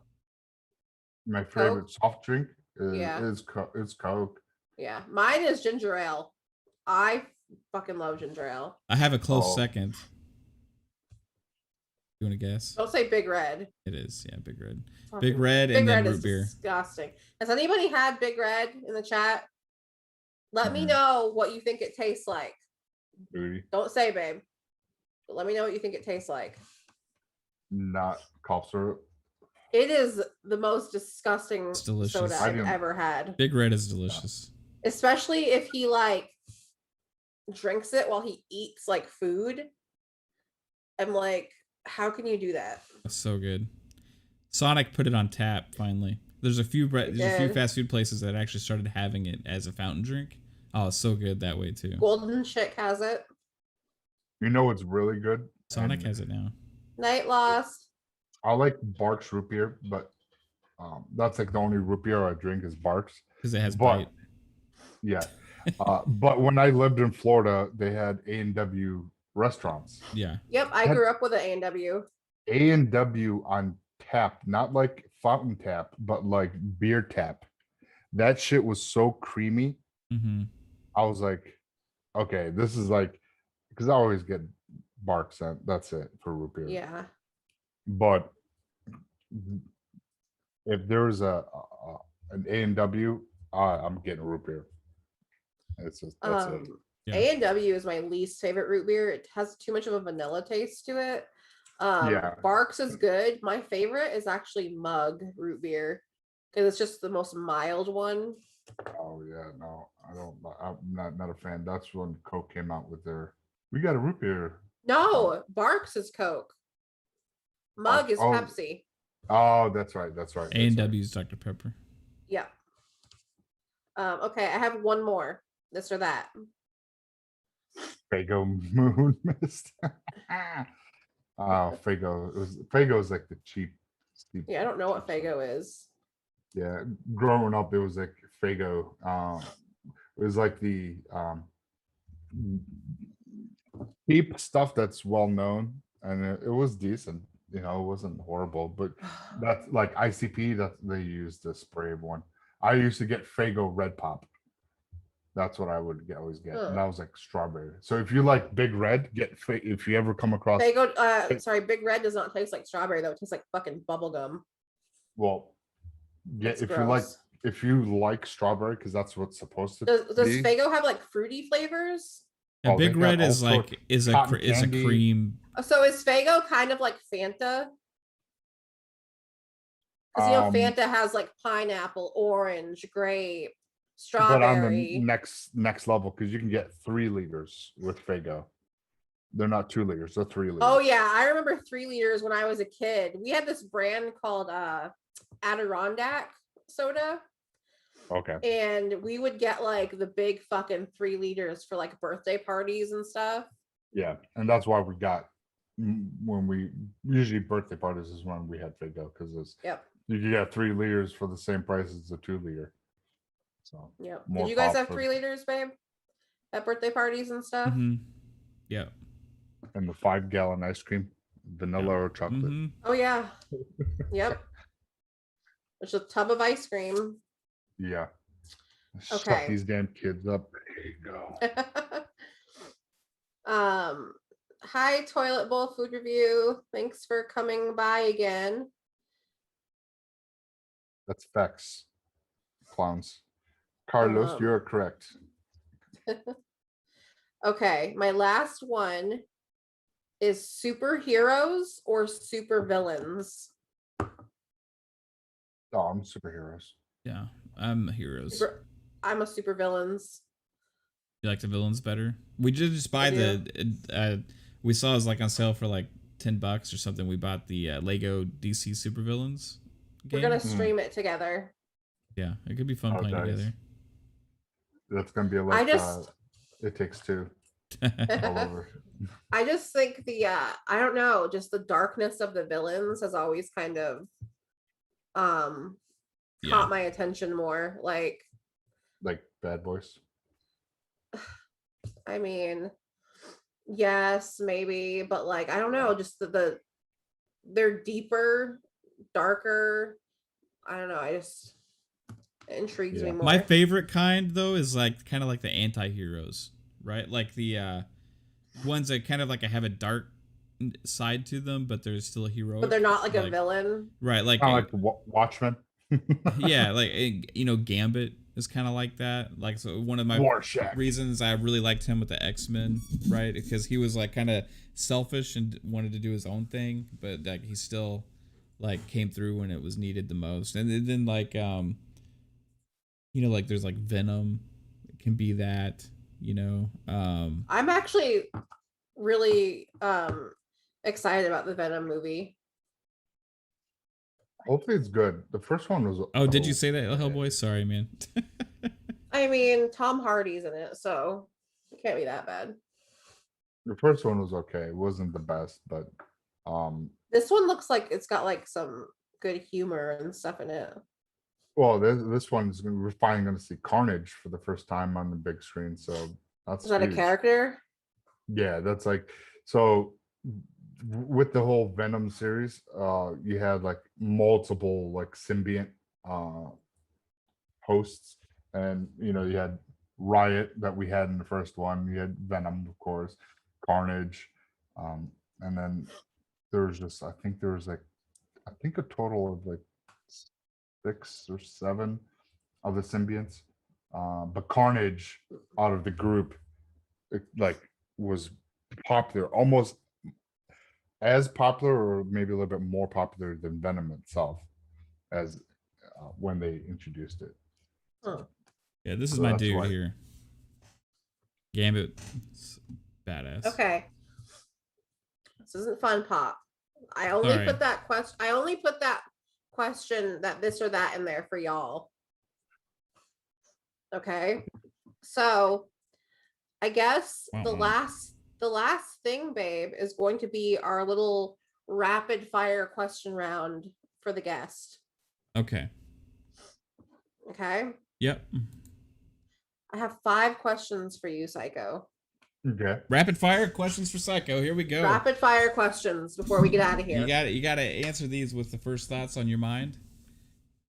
My favorite Coke? soft drink is Coke. Yeah, mine is ginger ale. I fucking love ginger ale. I have a close second. You want to guess? Don't say Big Red. It is, yeah, Big Red. Big Red and then root beer. Disgusting. Has anybody had Big Red in the chat? Let me know what you think it tastes like. Booty. Don't say, babe. But let me know what you think it tastes like. Not cough syrup. It is the most disgusting soda I've ever had. Big Red is delicious. Especially if he like drinks it while he eats like food. I'm like, how can you do that? That's so good. Sonic put it on tap finally. There's a few fast food places that actually started having it as a fountain drink. Oh, it's so good that way too. Golden Chick has it. You know what's really good? Sonic has it now. Night Lost. I like Barks root beer, but that's like the only root beer I drink is Barks. Because it has bite. Yeah. But when I lived in Florida, they had A&W restaurants. Yeah. Yep, I grew up with an A&W. A&W on tap, not like fountain tap, but like beer tap. That shit was so creamy. Mm-hmm. I was like, okay, this is like, because I always get Barks, and that's it for root beer. Yeah. But if there was an A&W, I'm getting root beer. It's just that's it. Yeah. A&W is my least favorite root beer. It has too much of a vanilla taste to it. Barks is good. My favorite is actually Mug root beer because it's just the most mild one. Oh yeah, no, I'm not a fan. That's when Coke came out with their. We got a root beer. No, Barks is Coke. Mug is Pepsi. Oh, that's right. A&W is Dr. Pepper. Yeah. Okay, I have one more. This or that. Fago Moon Mist. Fago is like the cheap. Yeah, I don't know what Fago is. Yeah, growing up, it was like Fago. It was like the cheap stuff that's well known, and it was decent. You know, it wasn't horrible, but that's like ICP that they used the spray one. I used to get Fago Red Pop. That's what I would always get, and that was like strawberry. So if you like Big Red, if you ever come across Fago. Big Red does not taste like strawberry though. It tastes like fucking bubble gum. Well, That's if gross. you like if you like strawberry, because that's what's supposed to Does be. Faygo have like fruity flavors? A Big Red is like is a cream. So is Faygo kind of like Fanta? Because Fanta has like pineapple, orange, grape, strawberry. But on the next level, because you can get 3 liters with Faygo. They're not 2 liters, they're 3 liters. Oh yeah, I remember 3 liters when I was a kid. We had this brand called Adirondack soda. Okay. And we would get like the big fucking 3 liters for like birthday parties and stuff. Yeah, and that's why we got when we usually birthday parties is when we had Faygo, because it's you get 3 liters for the same price as a 2 liter. So yeah. Did you guys have 3 liters, babe? At birthday parties and stuff? Yeah. And the 5-gallon ice cream, vanilla or chocolate. Oh yeah. Yep. There's a tub of ice cream. Yeah. Okay. Shut these damn kids up. There you go. Hi, Toilet Bowl Food Review. Thanks for coming by again. That's facts. Clowns. Carlos, you're correct. Okay, my last one is superheroes or supervillains? Oh, I'm superheroes. Yeah, I'm heroes. I'm a supervillains. You like the villains better? We did just buy we saw it was like on sale for like $10 or something. We bought the Lego DC supervillains game. We're gonna stream it together. Yeah, it could be fun playing together. That's gonna be like It Takes Two all over. I just think I don't know, just the darkness of the villains has always kind of caught my attention more. Like Bad Boys. I mean, yes, maybe, but like I don't know, just they're deeper, darker. I don't know. It intrigues me more. My favorite kind though is like kind of like the anti-heroes, right? Like the ones that kind of like have a dark side to them, but they're still a hero. But they're not like a villain, right? Like Watchmen. Yeah, like Gambit is kind of like that. Like, so one of my reasons I really liked him with the X-Men, right? Because he was like kind of selfish and wanted to do his own thing, but like he still like came through when it was needed the most. And then like like there's like Venom, it can be that, I'm actually really excited about the Venom movie. Hopefully it's good. The first one was. Oh, did you say that, Hellboy? Sorry, man. I mean, Tom Hardy's in it, so it can't be that bad. The first one was okay. It wasn't the best, but this one looks like it's got like some good humor and stuff in it. Well, this one's we're finally going to see Carnage for the first time on the big screen, so that's. Is that huge. A character? Yeah, that's like so. With the whole Venom series, you had like multiple like symbiont hosts, and you had Riot that we had in the first one. You had Venom, of course, Carnage, and then there was just I think a total of like 6 or 7 of the symbionts, but Carnage out of the group, was popular, almost as popular or maybe a little bit more popular than Venom itself, as when they introduced it. Oh. Yeah, this is my dude here. Gambit, badass. Okay, this isn't fun pop. I only put that question that this or that in there for y'all. Okay, so I guess the last thing, babe, is going to be our little rapid fire question round for the guest. Okay. Yep. I have 5 questions for you, Psycho. Okay. Rapid fire questions for Psycho. Here we go. Rapid fire questions before we get out of here. You got to answer these with the first thoughts on your mind.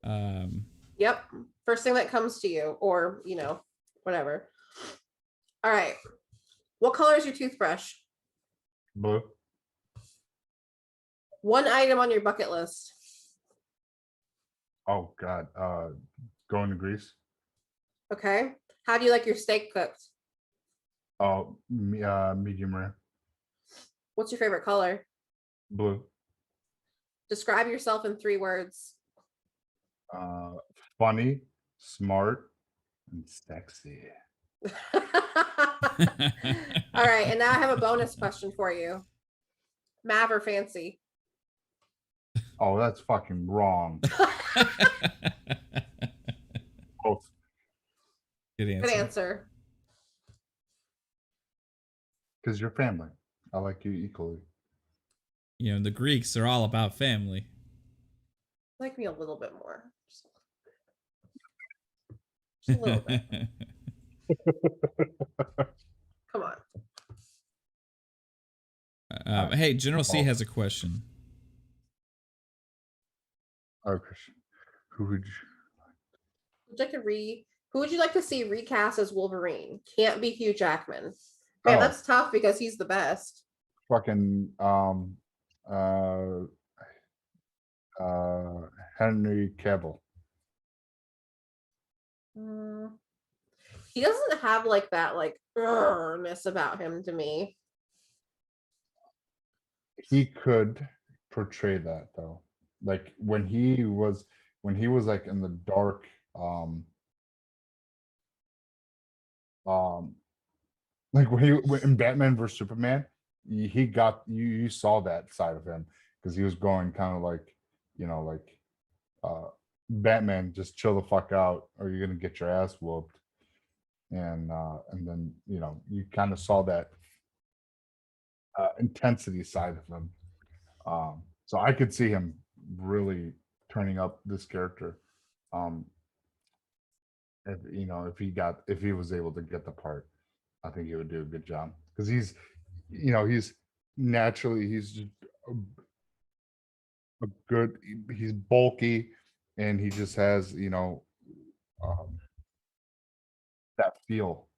Yep. First thing that comes to you, or whatever. All right. What color is your toothbrush? Blue. One item on your bucket list. Oh God. Going to Greece. Okay. How do you like your steak cooked? Oh, medium rare. What's your favorite color? Blue. Describe yourself in 3 words. Funny, smart, and sexy. All right, and now I have a bonus question for you. Mav or Fancy? Oh, that's fucking wrong. Both. Good answer. Good answer. Because you're family. I like you equally. You know, the Greeks are all about family. Like me a little bit more. Just a little bit. Come on. Hey, General C has a question. Oh, Christian. Who would Who would you like to see recast as Wolverine? Can't be Hugh Jackman. Man, that's tough because he's the best. fucking Henry Cavill. He doesn't have like that ness about him to me. He could portray that though. Like when he was like in the dark like when in Batman vs Superman, he got you saw that side of him because he was going kind of like, you know, like Batman, just chill the fuck out or you're gonna get your ass whooped. And then, you know, you kind of saw that intensity side of him. So I could see him really turning up this character. If you know, if he was able to get the part, I think he would do a good job because he's naturally just he's bulky and he just has, you know, that feel.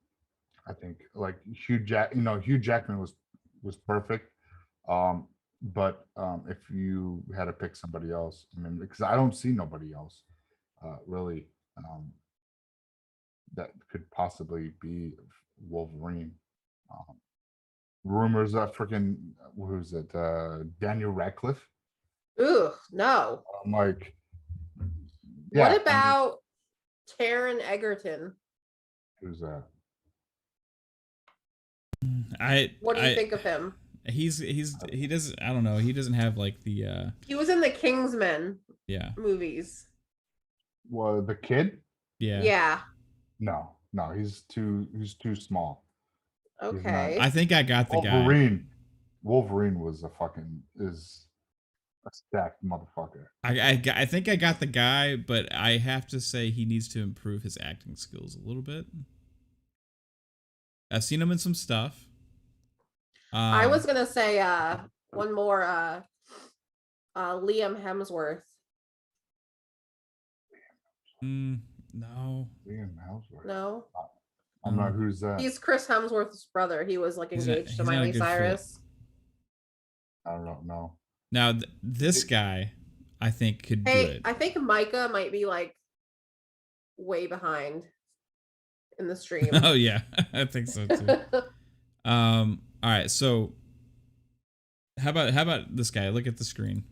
I think like Hugh Jackman was perfect. But if you had to pick somebody else, I mean, because I don't see nobody else really that could possibly be Wolverine. Rumors that freaking who's it? Daniel Radcliffe. Ooh, no. I'm like, yeah. What about Taron Egerton? Who's that? What do you think of him? He doesn't, I don't know, he doesn't have like the he was in the Kingsman movies. Well, the kid? Yeah. No, he's too small. Okay. I think I got the Wolverine. guy. Wolverine was a stacked motherfucker. I think I got the guy, but I have to say he needs to improve his acting skills a little bit. I've seen him in some stuff. I was gonna say one more Liam Hemsworth. No. Liam Hemsworth. No. I'm not. Who's that? He's Chris Hemsworth's brother. He was like engaged to Miley Cyrus. I don't know. Now this guy, I think could do it. I think Micah might be like way behind in the stream. Oh yeah, I think so too. All right, so how about this guy? Look at the screen.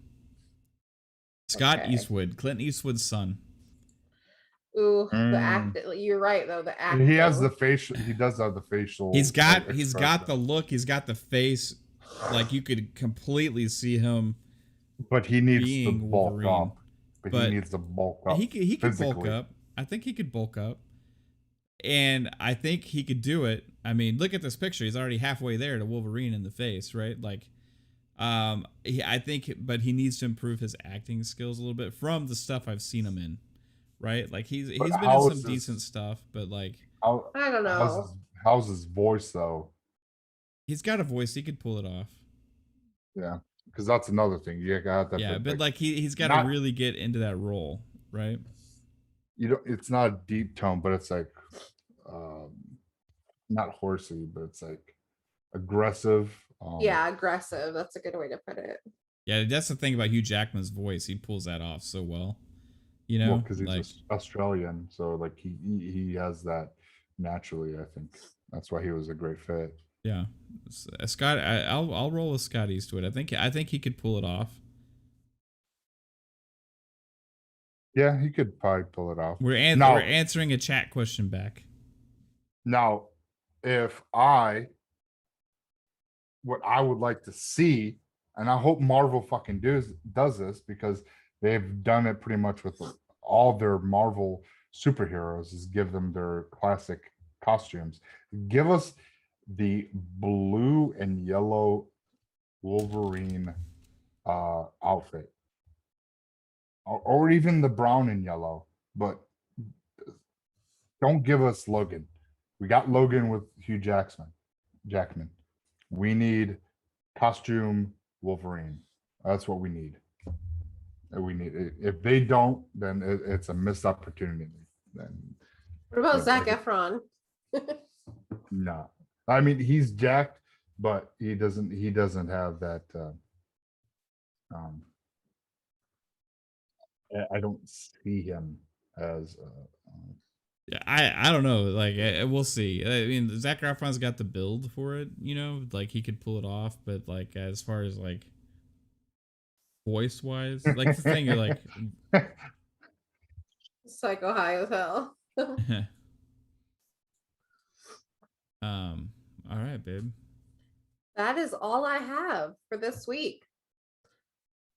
Scott Eastwood, Clint Eastwood's son. Ooh, the act. You're right though. The act. He has the facial. He does have the facial. He's got the look. He's got the face. Like you could completely see him. But he needs to bulk up. But he needs to bulk up. He could bulk up. I think he could bulk up. And I think he could do it. I mean, look at this picture. He's already halfway there to Wolverine in the face, right? Like, I think, but he needs to improve his acting skills a little bit from the stuff I've seen him in, right? Like he's been in some decent stuff, but like, I don't know. How's his voice though? He's got a voice. He could pull it off. Yeah, because that's another thing. You got that. Yeah, but like he's got to really get into that role, right? You know, it's not a deep tone, but it's like, not horsey, but it's like aggressive. Yeah, aggressive. That's a good way to put it. Yeah, that's the thing about Hugh Jackman's voice. He pulls that off so well. You know, well, because he's like Australian, so like he has that naturally. I think that's why he was a great fit. yeah, Scott. I'll roll with Scott Eastwood. I think he could pull it off. Yeah, he could probably pull it off. We're answering a chat question back. Now, what I would like to see, and I hope Marvel fucking does this, because they've done it pretty much with all their Marvel superheroes, is give them their classic costumes. Give us the blue and yellow Wolverine outfit, or even the brown and yellow, but don't give us Logan. We got Logan with Hugh Jackman. We need costume Wolverine. That's what we need. If they don't, then it's a missed opportunity. Then what about Zac Efron? No, I mean, he's jacked, but he doesn't have that. I don't see him as. Yeah, I don't know. Like, we'll see. I mean, Zac Efron's got the build for it. You know, like he could pull it off. But like, as far as like voice wise, like the thing, you're like psycho high as hell. All right, babe. That is all I have for this week.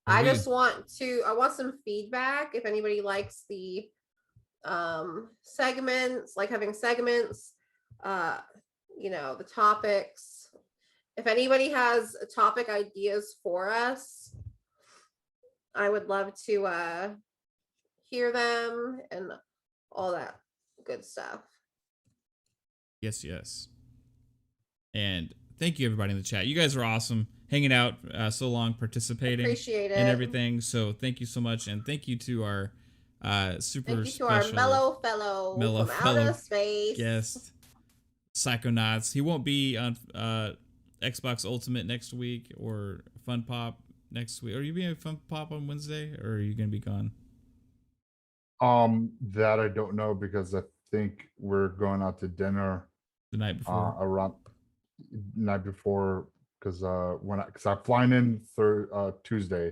I want some feedback. If anybody likes the segments, like having segments, the topics. If anybody has topic ideas for us, I would love to hear them and all that good stuff. Yes. And thank you, everybody in the chat. You guys are awesome, hanging out so long, participating. Appreciate it. And everything. So thank you so much, and thank you to our super special our mellow fellow from outer space guest, Psychonauts. He won't be on Xbox Ultimate next week or Fun Pop next week. Are you being a Fun Pop on Wednesday, or are you gonna be gone? That I don't know, because I think we're going out to dinner the night before. Around night before, because I'm flying in Tuesday.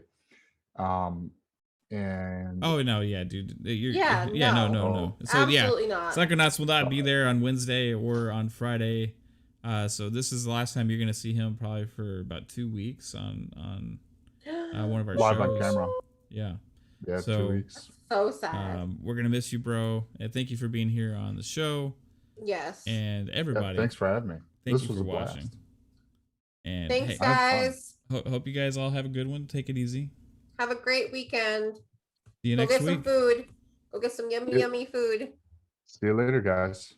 And oh no, yeah, dude, no. So absolutely not. Psychonauts will not be there on Wednesday or on Friday. So this is the last time you're gonna see him, probably for about 2 weeks on one of our live shows. on camera. Yeah, so 2 weeks. So sad. We're gonna miss you, bro, and thank you for being here on the show. Yes. And everybody, thanks for having me. This was watching. And thanks, guys. Hope you guys all have a good one. Take it easy. Have a great weekend. See you next week. Go get some food. Go get some yummy food. See you later, guys.